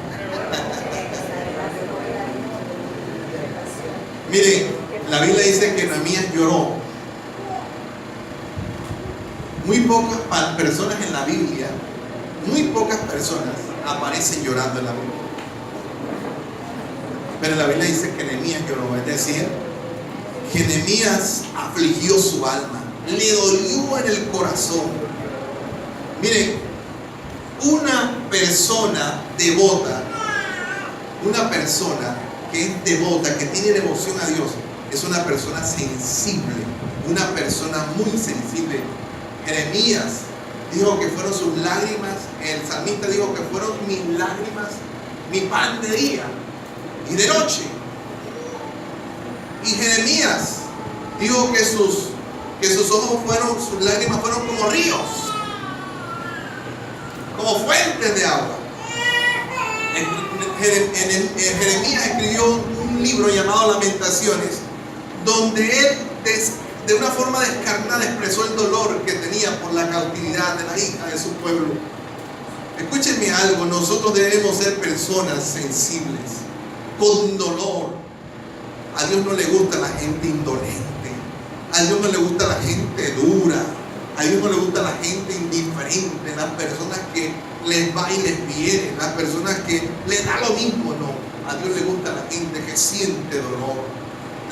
Miren, la Biblia dice que Nehemías lloró. Muy pocas personas en la Biblia, muy pocas personas aparecen llorando en la Biblia. Pero la Biblia dice que Nehemías lloró, es decir, que Nehemías afligió su alma, le dolió en el corazón. Miren, una persona devota, una persona que es devota, que tiene devoción a Dios, es una persona sensible, una persona muy sensible. Jeremías dijo que fueron sus lágrimas, el salmista dijo que fueron mis lágrimas, mi pan de día y de noche. Y Jeremías dijo que sus ojos fueron, sus lágrimas fueron como ríos, como fuentes de agua. Jeremías escribió un libro llamado Lamentaciones, donde él de una forma descarnada expresó el dolor que tenía por la cautividad de la hija de su pueblo. Escúchenme algo, nosotros debemos ser personas sensibles, con dolor. A Dios no le gusta la gente indolente, a Dios no le gusta la gente dura, a Dios no le gusta la gente indiferente, las personas que les va y les viene, las personas que les da lo mismo. No, a Dios le gusta la gente que siente dolor,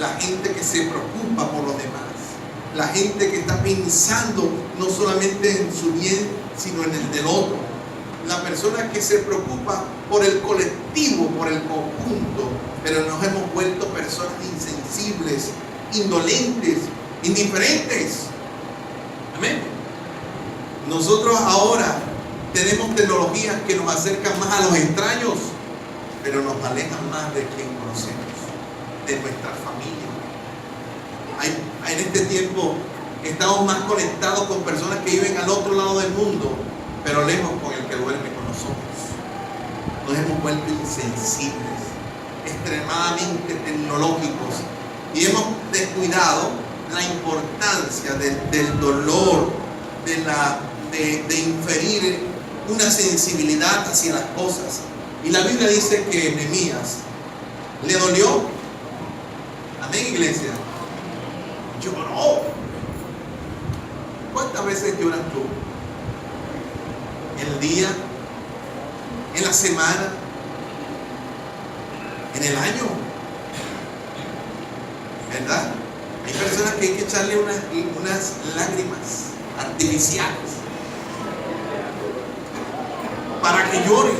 la gente que se preocupa por los demás, la gente que está pensando no solamente en su bien, sino en el del otro, la persona que se preocupa por el colectivo, por el conjunto. Pero nos hemos vuelto personas insensibles, indolentes, indiferentes. Amén. Nosotros ahora tenemos tecnologías que nos acercan más a los extraños, pero nos alejan más de quien conocemos, de nuestra familia. En este tiempo estamos más conectados con personas que viven al otro lado del mundo, pero lejos con el que duerme con nosotros. Nos hemos vuelto insensibles, extremadamente tecnológicos, y hemos descuidado la importancia del dolor, de inferir una sensibilidad hacia las cosas. Y la Biblia dice que Nehemías le dolió Amén, iglesia. Lloró. ¿Cuántas veces lloras tú? ¿En el día? ¿En la semana? ¿En el año? ¿Verdad? Hay personas que hay que echarle unas lágrimas artificiales para que lloren,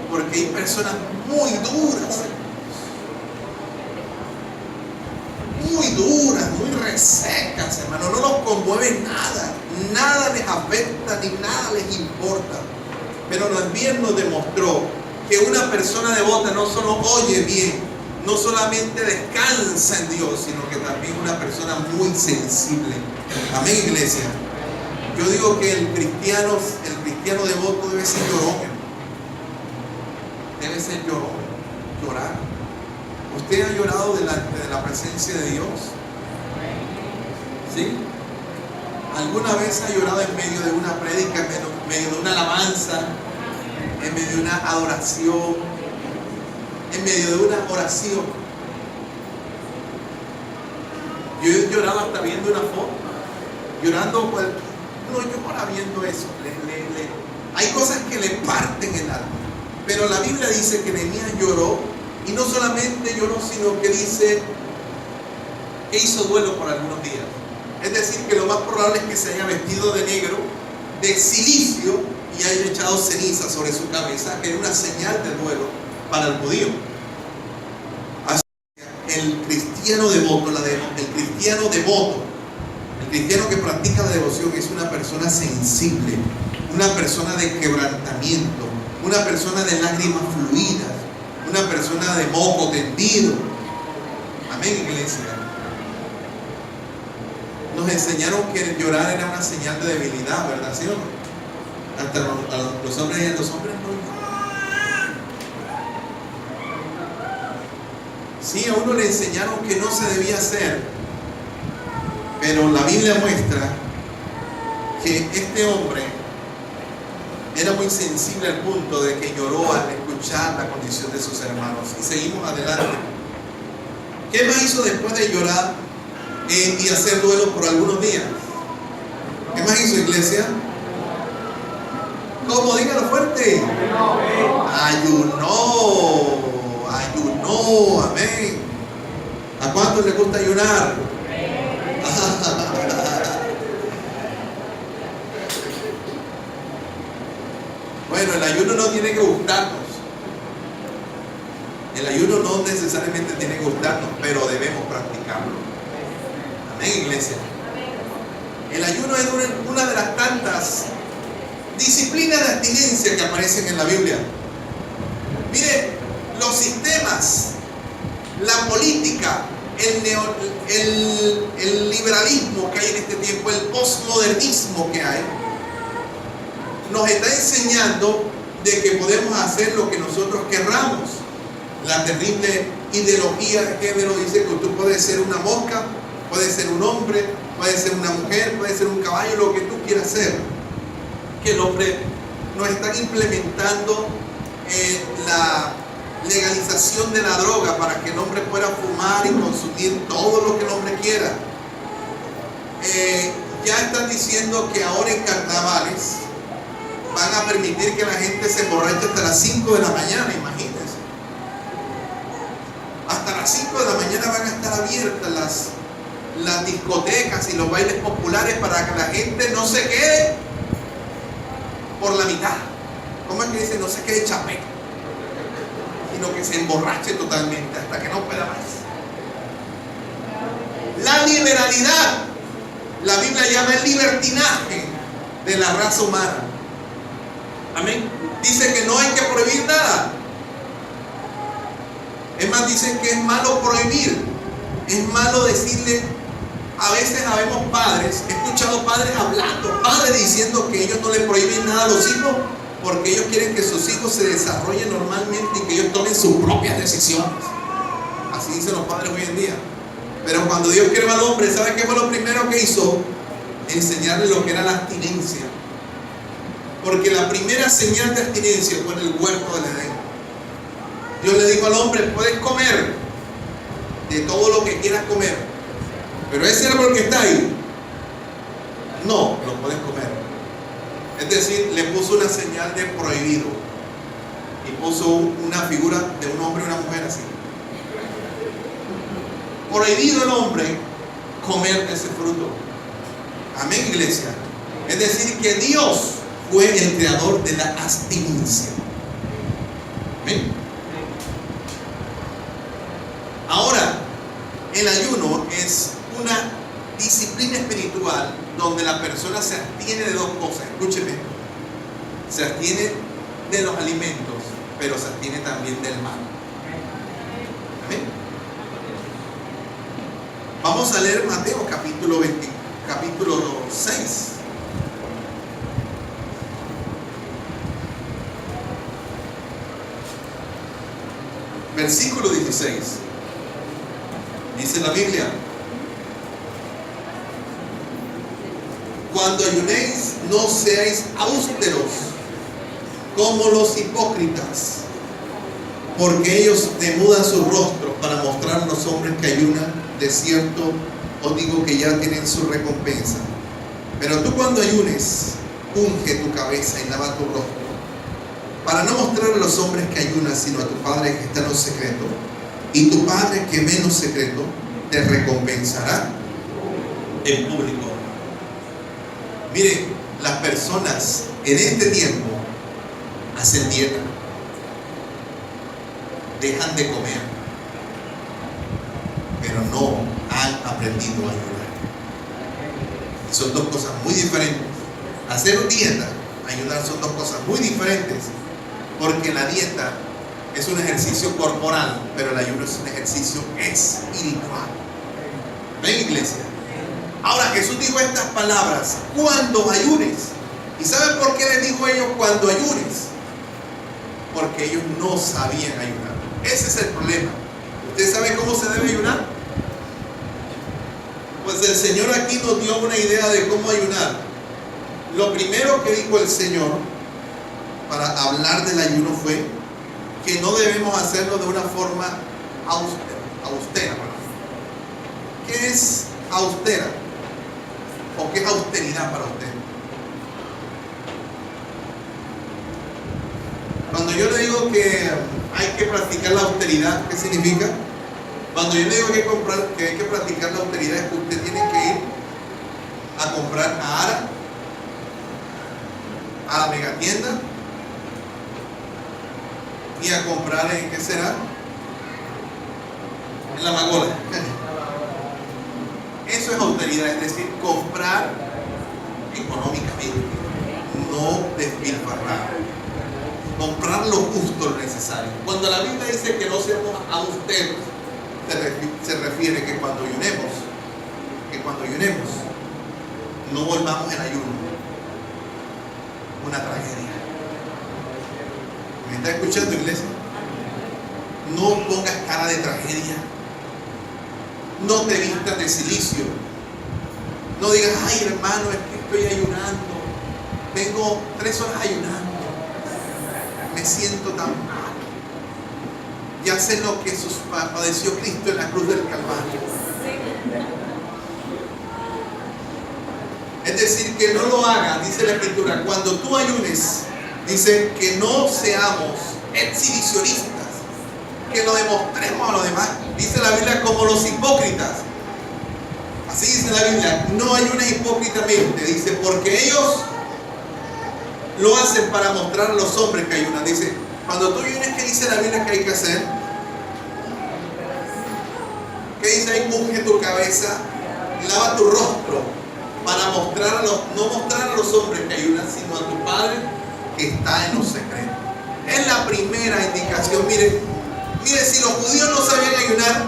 porque hay personas muy duras, muy resecas, hermano. No los conmueve nada, nada les afecta ni nada les importa. Pero también nos demostró que una persona devota no solo oye bien, no solamente descansa en Dios, sino que también una persona muy sensible. Amén, iglesia. Yo digo que el cristiano devoto debe ser llorón. Debe ser llorón, llorar. ¿Usted ha llorado delante de la presencia de Dios? ¿Sí? ¿Alguna vez ha llorado en medio de una prédica, en medio de una alabanza, en medio de una adoración, en medio de una oración? Yo he llorado hasta viendo una foto, llorando, uno llora viendo eso. Hay cosas que le parten el alma. Pero la Biblia dice que Nehemías lloró, y no solamente lloró, sino que dice que hizo duelo por algunos días. Es decir, que lo más probable es que se haya vestido de negro, de silicio, y haya echado ceniza sobre su cabeza, que era una señal de duelo para el judío. Así que el cristiano devoto, el cristiano que practica la devoción es una persona sensible, una persona de quebrantamiento, una persona de lágrimas fluidas, una persona de moco tendido. Amén, iglesia. Nos enseñaron que llorar era una señal de debilidad, ¿verdad? ¿Sí o no? Hasta los hombres no lloran. Sí, a uno le enseñaron que no se debía hacer, pero la Biblia muestra que este hombre era muy sensible al punto de que lloró al escuchar la condición de sus hermanos. Y seguimos adelante. ¿Qué más hizo después de llorar y hacer duelo por algunos días? ¿Qué más hizo, iglesia? ¿Cómo? Dígalo fuerte. Ayunó, amén. ¿A cuántos les gusta ayunar? Bueno, el ayuno no tiene que gustarnos. El ayuno no necesariamente tiene que gustarnos, pero debemos practicarlo. Amén, iglesia. El ayuno es una de las tantas disciplinas de abstinencia que aparecen en la Biblia. Mire, los sistemas, la política, el liberalismo que hay en este tiempo, el posmodernismo que hay, nos está enseñando de que podemos hacer lo que nosotros querramos. La terrible ideología de género dice que tú puedes ser una mosca, puedes ser un hombre, puedes ser una mujer, puedes ser un caballo, lo que tú quieras ser. Que el hombre nos están implementando la legalización de la droga para que el hombre pueda fumar y consumir todo lo que el hombre quiera. Ya están diciendo que ahora en carnavales van a permitir que la gente se emborrache hasta las 5 de la mañana, imagínense. Hasta las 5 de la mañana van a estar abiertas las discotecas y los bailes populares para que la gente no se quede por la mitad. ¿Cómo es que dice? No se quede chapé, sino que se emborrache totalmente hasta que no pueda más. La liberalidad, la Biblia llama el libertinaje de la raza humana. Amén. Dice que no hay que prohibir nada. Es más, dicen que es malo prohibir. Es malo decirle. A veces habemos padres, he escuchado padres hablando, padres diciendo que ellos no le prohíben nada a los hijos porque ellos quieren que sus hijos se desarrollen normalmente y que ellos tomen sus propias decisiones. Así dicen los padres hoy en día. Pero cuando Dios creó al hombre, ¿sabe qué fue lo primero que hizo? Enseñarle lo que era la abstinencia. Porque la primera señal de abstinencia fue en el huerto del Edén. Dios le dijo al hombre: puedes comer de todo lo que quieras comer. Pero ese árbol que está ahí, no lo puedes comer. Es decir, le puso una señal de prohibido y puso una figura de un hombre y una mujer así. Prohibido el hombre comer ese fruto. Amén, iglesia. Es decir, que Dios fue el creador de la abstinencia. Amén. Ahora, el ayuno es una disciplina espiritual donde la persona se abstiene de dos cosas. Escúcheme. Se abstiene de los alimentos, pero se abstiene también del mal. Amén. Vamos a leer Mateo capítulo 6. Versículo 16. Dice la Biblia: cuando ayunéis, no seáis austeros como los hipócritas, porque ellos demudan su rostro para mostrar a los hombres que ayunan. De cierto os digo que ya tienen su recompensa. Pero tú, cuando ayunes, unge tu cabeza y lava tu rostro, para no mostrar a los hombres que ayunan, sino a tu Padre que está en lo secreto. Y tu Padre que ve en lo secreto te recompensará en público. Miren, las personas en este tiempo hacen dieta, dejan de comer, pero no han aprendido a ayunar. Y son dos cosas muy diferentes. Hacer dieta, ayunar, son dos cosas muy diferentes, porque la dieta es un ejercicio corporal, pero el ayuno es un ejercicio espiritual. ¿Ven, iglesia? Ahora, Jesús dijo estas palabras: cuando ayunes. ¿Y saben por qué les dijo ellos cuando ayunes? Porque ellos no sabían ayunar. Ese es el problema. ¿Usted sabe cómo se debe ayunar? Pues el Señor aquí nos dio una idea de cómo ayunar. Lo primero que dijo el Señor para hablar del ayuno fue que no debemos hacerlo de una forma austera. ¿Qué es austera? ¿O qué es austeridad para usted? Cuando yo le digo que hay que practicar la austeridad, ¿qué significa? Cuando yo le digo que hay que practicar la austeridad, es que usted tiene que ir a comprar a Ara, a la megatienda, y a comprar en, ¿qué será? En la Magola. Eso es austeridad, es decir, comprar económicamente, no despilfarrar. Comprar lo justo, lo necesario. Cuando la Biblia dice que no seamos austeros, se refiere que cuando ayunemos, no volvamos el ayuno una tragedia. ¿Me está escuchando, iglesia? No pongas cara de tragedia. No te vistas de silicio. No digas: ay, hermano, es que estoy ayunando, tengo 3 horas ayunando, me siento tan mal. Ya sé lo que padeció Cristo en la cruz del Calvario. Es decir, que no lo hagas, dice la Escritura. Cuando tú ayunes, dice que no seamos exhibicionistas, que lo demostremos a los demás. Dice la Biblia, como los hipócritas. Así dice la Biblia: no ayunes hipócritamente, dice, porque ellos lo hacen para mostrar a los hombres que ayunan. Dice, cuando tú ayunes, ¿qué dice la Biblia que hay que hacer? ¿Qué dice ahí? Unge tu cabeza, lava tu rostro, para mostrar no mostrar a los hombres que ayunan, sino a tu Padre que está en los secretos. Es la primera indicación. Mire, si los judíos no sabían ayunar,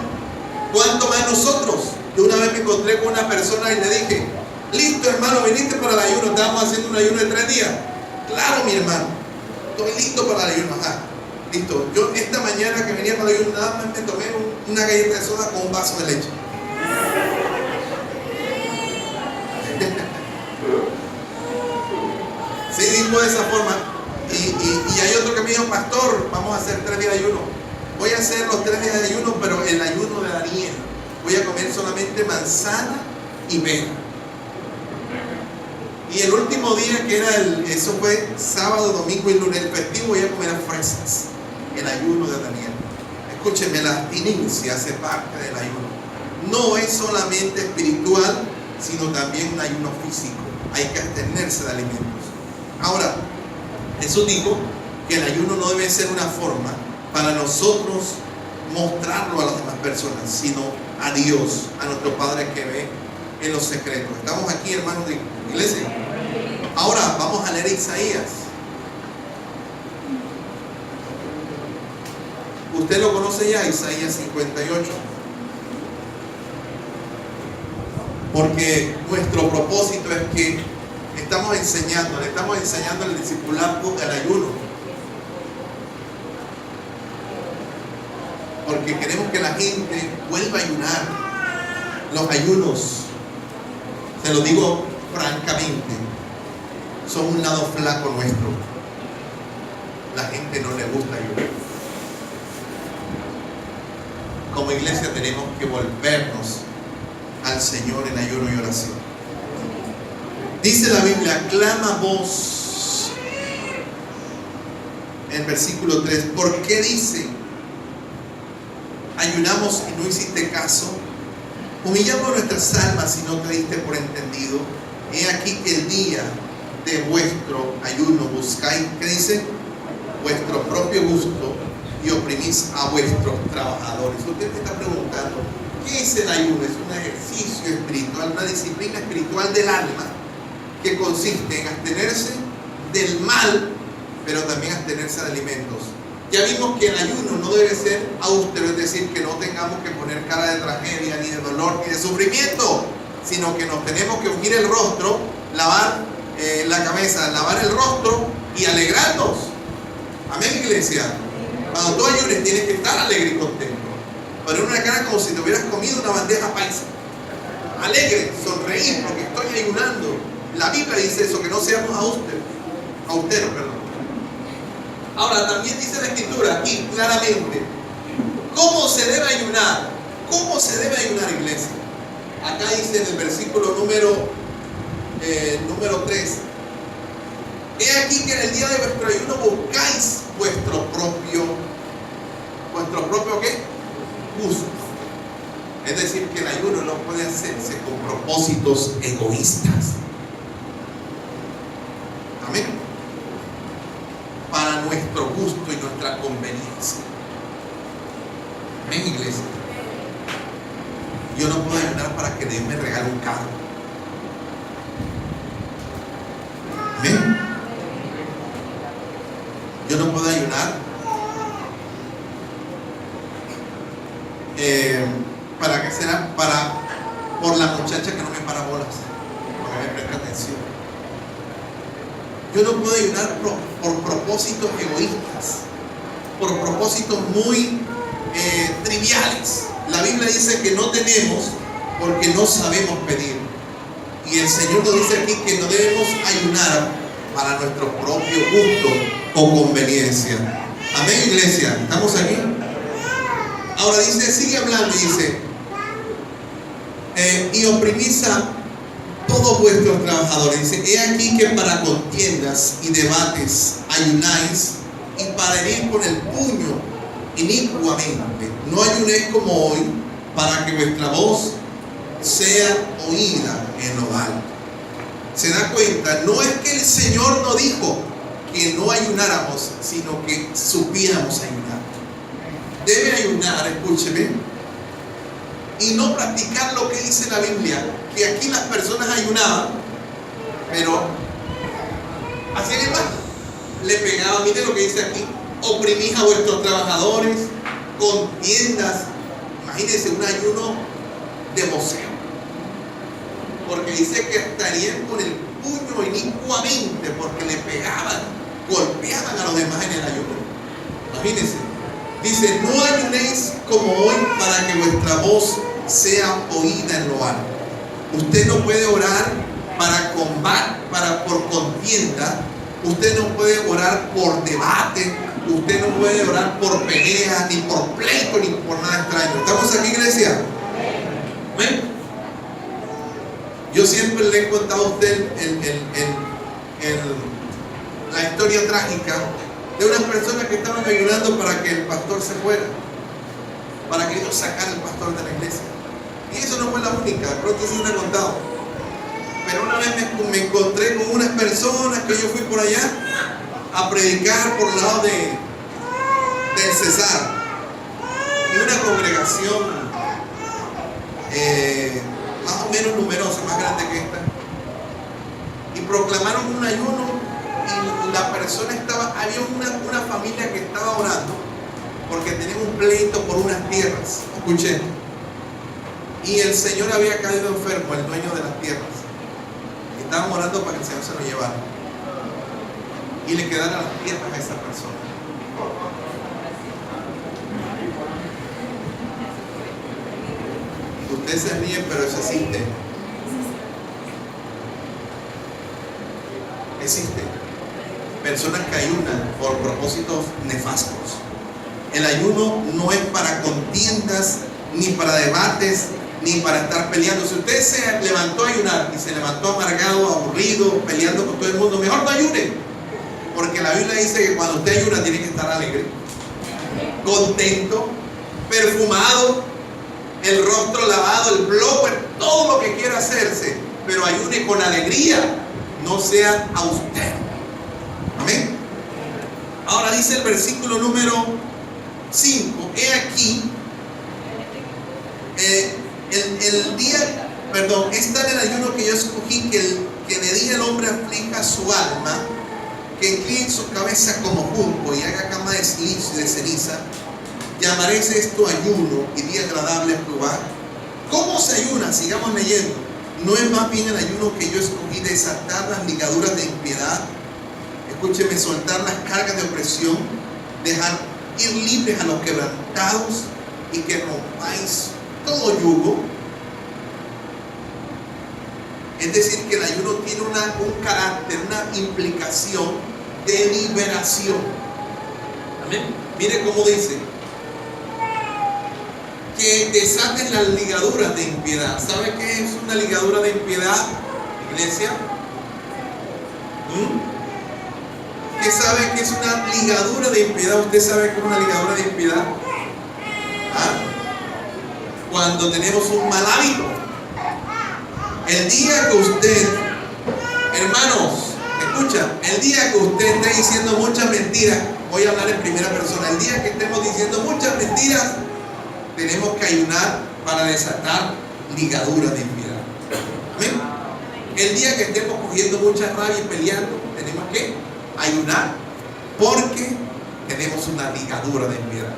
¿cuánto más nosotros? Yo una vez me encontré con una persona y le dije: listo, hermano, viniste para el ayuno. Estábamos haciendo un ayuno de 3 días. Claro, mi hermano, estoy listo para el ayuno. Ajá, listo. Yo esta mañana que venía para el ayuno, nada más me tomé una galleta de soda con un vaso de leche. Sí, dijo de esa forma. Y hay otro que me dijo: pastor, vamos a hacer 3 días de ayuno. Voy a hacer los 3 días de ayuno, pero el ayuno de Daniel. voy a comer solamente manzana y pera. Y el último día, que era eso fue sábado, domingo y lunes, el festivo, voy a comer fresas. El ayuno de Daniel. Escúchenme, la abstinencia hace parte del ayuno. No es solamente espiritual, sino también un ayuno físico. Hay que abstenerse de alimentos. Ahora, Jesús dijo que el ayuno no debe ser una forma para nosotros mostrarlo a las demás personas, sino a Dios, a nuestro Padre que ve en los secretos. Estamos aquí, hermanos de iglesia. Ahora vamos a leer Isaías. Usted lo conoce ya, Isaías 58. Porque nuestro propósito es que le estamos enseñando el discipulado del ayuno. Porque queremos que la gente vuelva a ayunar. Los ayunos, se lo digo francamente, son un lado flaco nuestro. La gente no le gusta ayunar. Como iglesia tenemos que volvernos al Señor en ayuno y oración. Dice la Biblia, clama voz, en el versículo 3, ¿por qué dice? Ayunamos y no hiciste caso. Humillamos nuestras almas y no te diste por entendido. He aquí que el día de vuestro ayuno buscáis, ¿qué dice? Vuestro propio gusto y oprimís a vuestros trabajadores. Usted me está preguntando, ¿qué es el ayuno? Es un ejercicio espiritual, una disciplina espiritual del alma que consiste en abstenerse del mal, pero también abstenerse de alimentos. Ya vimos que el ayuno no debe ser austero, es decir, que no tengamos que poner cara de tragedia, ni de dolor, ni de sufrimiento, sino que nos tenemos que ungir el rostro, lavar la cabeza, lavar el rostro y alegrarnos. Amén, iglesia. Cuando tú ayunes tienes que estar alegre y contento. Poner una cara como si te hubieras comido una bandeja paisa. Alegre, sonreír porque estoy ayunando. La Biblia dice eso, que no seamos austeros, perdón. Ahora, también dice la Escritura aquí claramente, ¿cómo se debe ayunar? ¿Cómo se debe ayunar, iglesia? Acá dice en el versículo número 3, he aquí que en el día de vuestro ayuno buscáis vuestro propio ¿qué? Gusto. Es decir, que el ayuno no puede hacerse con propósitos egoístas. Amén. Para nuestro gusto y nuestra conveniencia. Amén, iglesia. Yo no puedo ayunar para que Dios me regale un carro. Amén. Yo no puedo ayunar ¿para qué será? Por la muchacha que no me para bolas, porque me presta atención. Yo no puedo ayunar por propósitos egoístas, por propósitos muy triviales. La Biblia dice que no tenemos porque no sabemos pedir. Y el Señor nos dice aquí que no debemos ayunar para nuestro propio gusto o conveniencia. Amén, iglesia. ¿Estamos aquí? Ahora dice, sigue hablando y dice, y oprimís a todos vuestros trabajadores. Dice, he aquí que para contiendas y debates ayunáis, y para herir con el puño inicuamente. No ayunéis como hoy, para que vuestra voz sea oída en lo alto. ¿Se da cuenta? No es que el Señor nos dijo que no ayunáramos, sino que supiéramos ayunar. Debe ayunar, escúcheme, y no practicar lo que dice la Biblia, que aquí las personas ayunaban, pero hacían el mal, le pegaban. Mire lo que dice aquí, oprimís a vuestros trabajadores, contiendas. Imagínense un ayuno de voceo, porque dice que estarían con el puño inicuamente, porque le pegaban, golpeaban a los demás en el ayuno. Imagínense. Dice, no ayunéis como hoy para que vuestra voz sea oída en lo alto. Usted no puede orar para combate, por contienda. Usted no puede orar por debate. Usted no puede orar por pelea, ni por pleito, ni por nada extraño. ¿Estamos aquí, iglesia? Yo siempre le he contado a usted la historia trágica de unas personas que estaban ayunando para que el pastor se fuera, para que ellos sacaran al pastor de la iglesia. Y eso no fue la única, de pronto sí me he contado. Pero una vez me encontré con unas personas que yo fui por allá a predicar por el lado del Cesar, y una congregación más o menos numerosa, más grande que esta, y proclamaron un ayuno, y la persona había una familia que estaba orando porque tenía un pleito por unas tierras. Escuchen, y el señor había caído enfermo, el dueño de las tierras. Estaban orando para que el Señor se lo llevara y le quedara las tierras a esa persona. Ustedes se ríen, pero eso existe. Existe. Personas que ayunan por propósitos nefastos. El ayuno no es para contiendas, ni para debates, ni para estar peleando. Si usted se levantó a ayunar y se levantó amargado, aburrido, peleando con todo el mundo, mejor no ayune. Porque la Biblia dice que cuando usted ayuna tiene que estar alegre, contento, perfumado, el rostro lavado, el blower, todo lo que quiera hacerse, pero ayune con alegría, no sea austero. Amén. Ahora dice el versículo número 5: he aquí, es tal el ayuno que yo escogí, que de día el hombre aflija su alma, que incline su cabeza como junco y haga cama de ceniza. Llamaréis esto ayuno y día agradable a Jehová. ¿Cómo se ayuna? Sigamos leyendo. ¿No es más bien el ayuno que yo escogí desatar las ligaduras de impiedad? Escúcheme, soltar las cargas de opresión, dejar ir libres a los quebrantados y que rompáis todo yugo. Es decir, que el ayuno tiene un carácter, una implicación de liberación. Amén. Mire cómo dice: que desaten las ligaduras de impiedad. ¿Sabe qué es una ligadura de impiedad, iglesia? ¿Qué sabe que es una ligadura de impiedad? ¿Usted sabe qué es una ligadura de impiedad? Cuando tenemos un mal hábito. El día que usted, hermanos, escucha, el día que usted esté diciendo muchas mentiras, voy a hablar en primera persona, el día que estemos diciendo muchas mentiras, tenemos que ayunar para desatar ligaduras de impiedad. ¿Amén? El día que estemos cogiendo mucha rabia y peleando, tenemos que ayunar porque tenemos una ligadura de impiedad.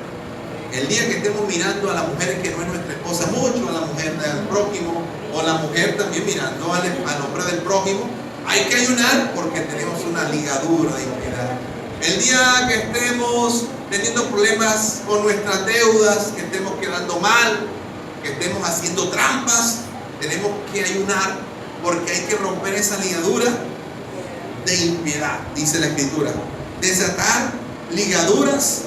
El día que estemos mirando a la mujer que no es nuestra esposa, mucho a la mujer del prójimo, o la mujer también mirando al hombre del prójimo, hay que ayunar porque tenemos una ligadura de impiedad. El día que estemos teniendo problemas con nuestras deudas, que estemos quedando mal, que estemos haciendo trampas, tenemos que ayunar porque hay que romper esa ligadura de impiedad, dice la Escritura. Desatar ligaduras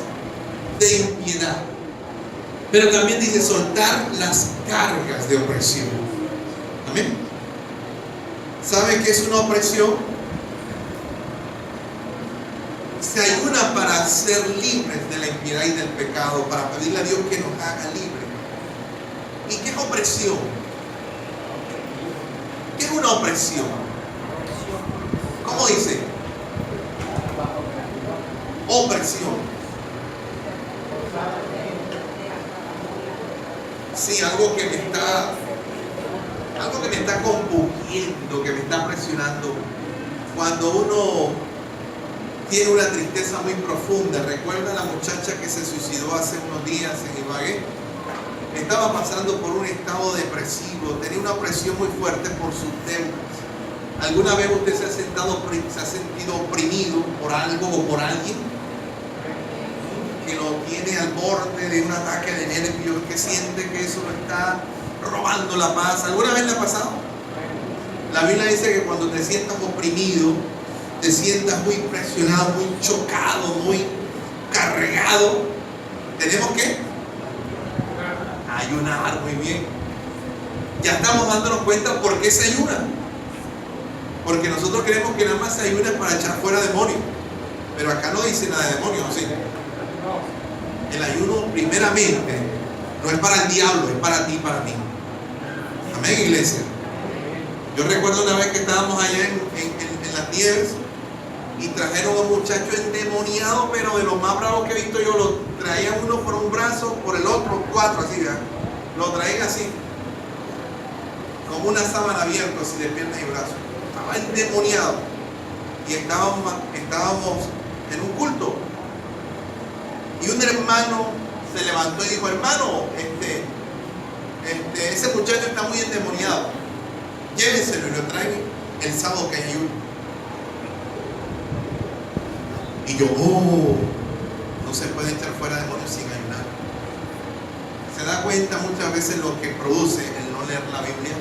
de impiedad. Pero también dice soltar las cargas de opresión. Amén. ¿Sabe qué es una opresión? Se ayuna para ser libres de la impiedad y del pecado, para pedirle a Dios que nos haga libres. ¿Y qué es opresión? ¿Qué es una opresión? ¿Cómo dice? Opresión. Sí, algo que me está compungiendo, que me está presionando. Cuando uno tiene una tristeza muy profunda. ¿Recuerda la muchacha que se suicidó hace unos días en Ibagué? Estaba pasando por un estado depresivo, tenía una presión muy fuerte por sus deudas. ¿Alguna vez usted se ha sentido oprimido por algo o por alguien que lo tiene al borde de un ataque de nervios, que siente que eso lo está robando la paz? ¿Alguna vez le ha pasado? La Biblia dice que cuando te sientas oprimido, te sientas muy presionado, muy chocado, muy cargado, tenemos que ayunar. Muy bien. Ya estamos dándonos cuenta por qué se ayuna. Porque nosotros creemos que nada más se ayuna para echar fuera demonios. Pero acá no dice nada de demonios, ¿sí? El ayuno primeramente no es para el diablo, es para ti y para mí. Amén, iglesia. Yo recuerdo una vez que estábamos allá en las nieves y trajeron a un muchacho endemoniado, pero de lo más bravo que he visto yo. Lo traían uno por un brazo, por el otro, 4 así, ¿verdad? Lo traían así, como una sábana abierta, así de piernas y brazos. Estaba endemoniado. Y estábamos en un culto. Y un hermano se levantó y dijo: hermano, ese muchacho está muy endemoniado, llévenselo y lo traen el sábado que hay ayuno. Y yo, no se puede echar fuera demonios sin ayunar. ¿Se da cuenta muchas veces lo que produce el no leer la Biblia?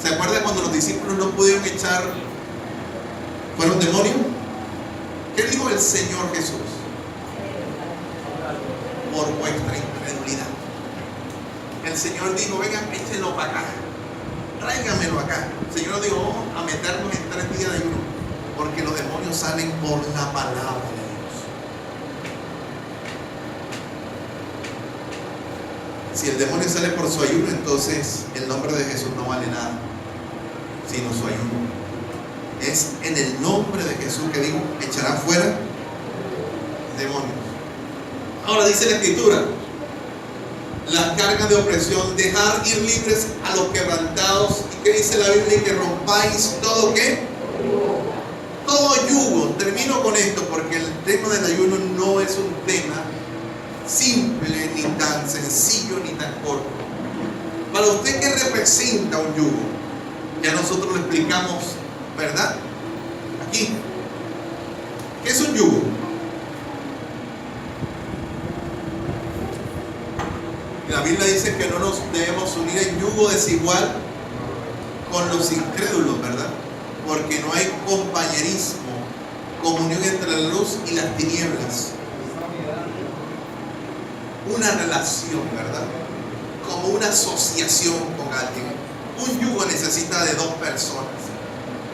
¿Se acuerda cuando los discípulos no pudieron echar fuera un demonio? ¿Qué dijo el Señor Jesús? Por vuestra incredulidad. El Señor dijo: vengan, échenlo para acá, tráigamelo acá. El Señor dijo: vamos a meternos en 3 días de ayuno, porque los demonios salen por la palabra de Dios. Si el demonio sale por su ayuno, entonces el nombre de Jesús no vale nada, sino su ayuno. Es en el nombre de Jesús que digo: echará fuera demonios. Ahora dice la Escritura: las cargas de opresión, dejar ir libres a los quebrantados. ¿Y qué dice la Biblia? Que rompáis todo, ¿qué? Todo yugo. Termino con esto porque el tema del ayuno no es un tema simple, ni tan sencillo, ni tan corto. Para usted, ¿qué representa un yugo? Ya nosotros lo explicamos, ¿verdad? Aquí. ¿Qué es un yugo? La Biblia dice que no nos debemos unir en yugo desigual con los incrédulos, ¿verdad? Porque no hay compañerismo, comunión entre la luz y las tinieblas. Una relación, ¿verdad? Como una asociación con alguien. Un yugo necesita de 2 personas,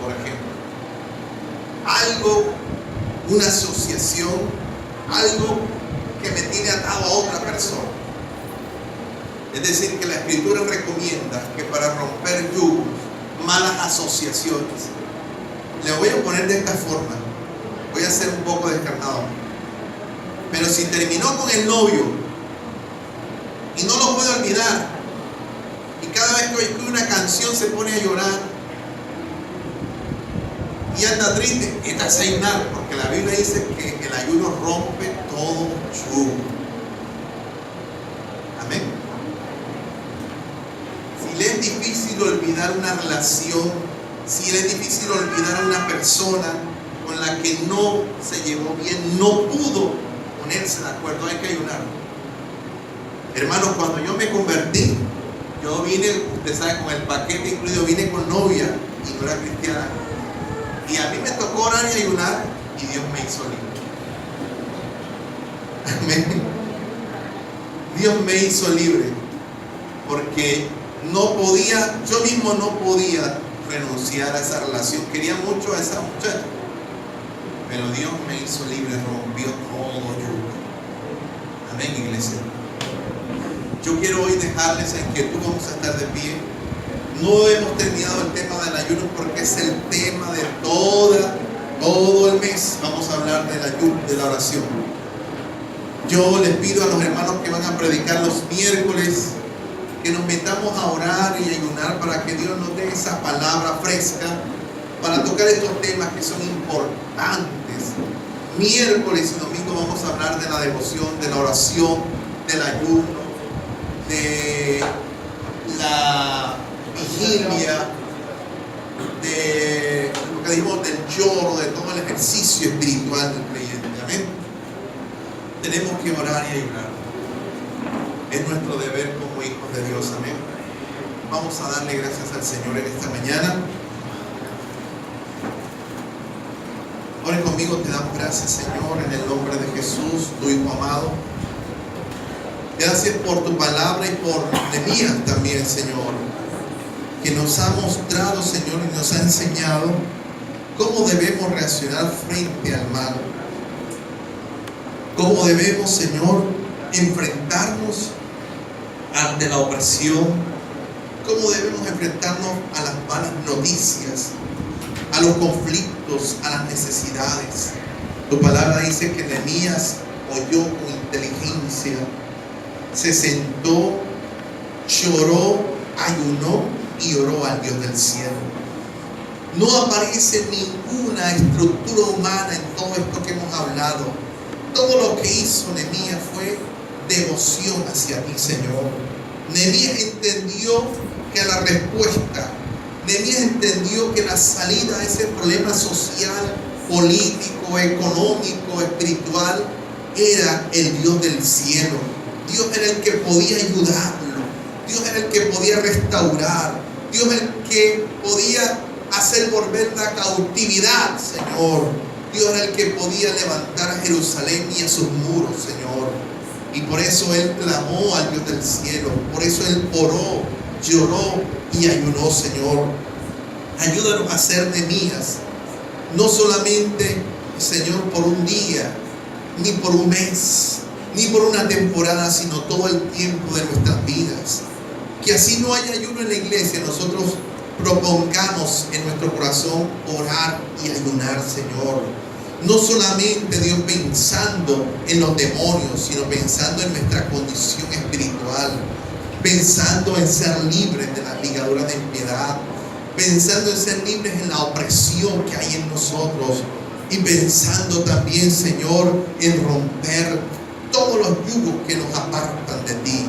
por ejemplo. Algo, una asociación, algo que me tiene atado a otra persona. Es decir, que la Escritura recomienda que para romper yugos, malas asociaciones, le voy a poner de esta forma, voy a ser un poco descarnado, pero si terminó con el novio y no lo puede olvidar, y cada vez que oye una canción se pone a llorar y anda triste, está a ayunar, porque la Biblia dice que el ayuno rompe todo yugo. Amén. Si le es difícil olvidar una relación, si le es difícil olvidar a una persona con la que no se llevó bien, no pudo ponerse de acuerdo, hay que ayunar. Hermanos, cuando yo me convertí, yo vine, usted sabe, con el paquete incluido, vine con novia y no era cristiana. Y a mí me tocó orar y ayunar y Dios me hizo libre. Amén. Dios me hizo libre porque no podía, yo mismo no podía renunciar a esa relación. Quería mucho a esa muchacha, pero Dios me hizo libre, rompió todo yugo. Amén, iglesia. Yo quiero hoy dejarles en que tú vamos a estar de pie. No hemos terminado el tema del ayuno porque es el tema de todo el mes. Vamos a hablar del ayuno, de la oración. Yo les pido a los hermanos que van a predicar los miércoles que nos metamos a orar y ayunar para que Dios nos dé esa palabra fresca para tocar estos temas que son importantes. Miércoles y domingo vamos a hablar de la devoción, de la oración, del ayuno, de la vigilia, de lo que dijimos del lloro, de todo el ejercicio espiritual del creyente. Amén. Tenemos que orar y ayunar. Es nuestro deber como hijos de Dios. Amén. Vamos a darle gracias al Señor en esta mañana. Oren conmigo, te damos gracias, Señor, en el nombre de Jesús, tu Hijo amado. Gracias por tu palabra y por Nehemías también, Señor, que nos ha mostrado, Señor, y nos ha enseñado cómo debemos reaccionar frente al mal. Cómo debemos, Señor, enfrentarnos ante la opresión. Cómo debemos enfrentarnos a las malas noticias, a los conflictos, a las necesidades. Tu palabra dice que Nehemías oyó con inteligencia, se sentó, lloró, ayunó y oró al Dios del cielo. No aparece ninguna estructura humana en todo esto que hemos hablado. Todo lo que hizo Nehemías fue devoción hacia ti, Señor. Nehemías entendió que la respuesta, Nehemías entendió que la salida a ese problema social, político, económico, espiritual, era el Dios del cielo. Dios era el que podía ayudarlo. Dios era el que podía restaurar. Dios era el que podía hacer volver la cautividad, Señor. Dios era el que podía levantar a Jerusalén y a sus muros, Señor. Y por eso Él clamó al Dios del cielo. Por eso Él oró, lloró y ayunó, Señor. Ayúdanos a ser Nehemías. No solamente, Señor, por un día, ni por un mes, ni por una temporada, sino todo el tiempo de nuestras vidas. Que así no haya ayuno en la iglesia, nosotros propongamos en nuestro corazón orar y ayunar, Señor. No solamente, Dios, pensando en los demonios, sino pensando en nuestra condición espiritual, pensando en ser libres de las ligaduras de impiedad, pensando en ser libres en la opresión que hay en nosotros, y pensando también, Señor, en romper todos los yugos que nos apartan de ti.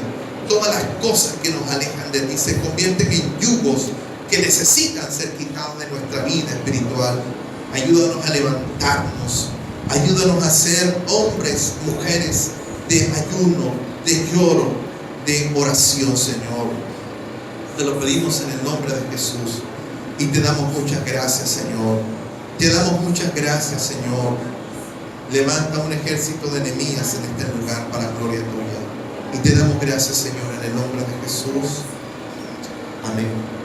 Todas las cosas que nos alejan de ti se convierten en yugos que necesitan ser quitados de nuestra vida espiritual. Ayúdanos a levantarnos. Ayúdanos a ser hombres, mujeres de ayuno, de lloro, de oración, Señor. Te lo pedimos en el nombre de Jesús. Y te damos muchas gracias, Señor. Te damos muchas gracias, Señor. Levanta un ejército de Nehemías en este lugar para gloria tuya. Y te damos gracias, Señor, en el nombre de Jesús. Amén.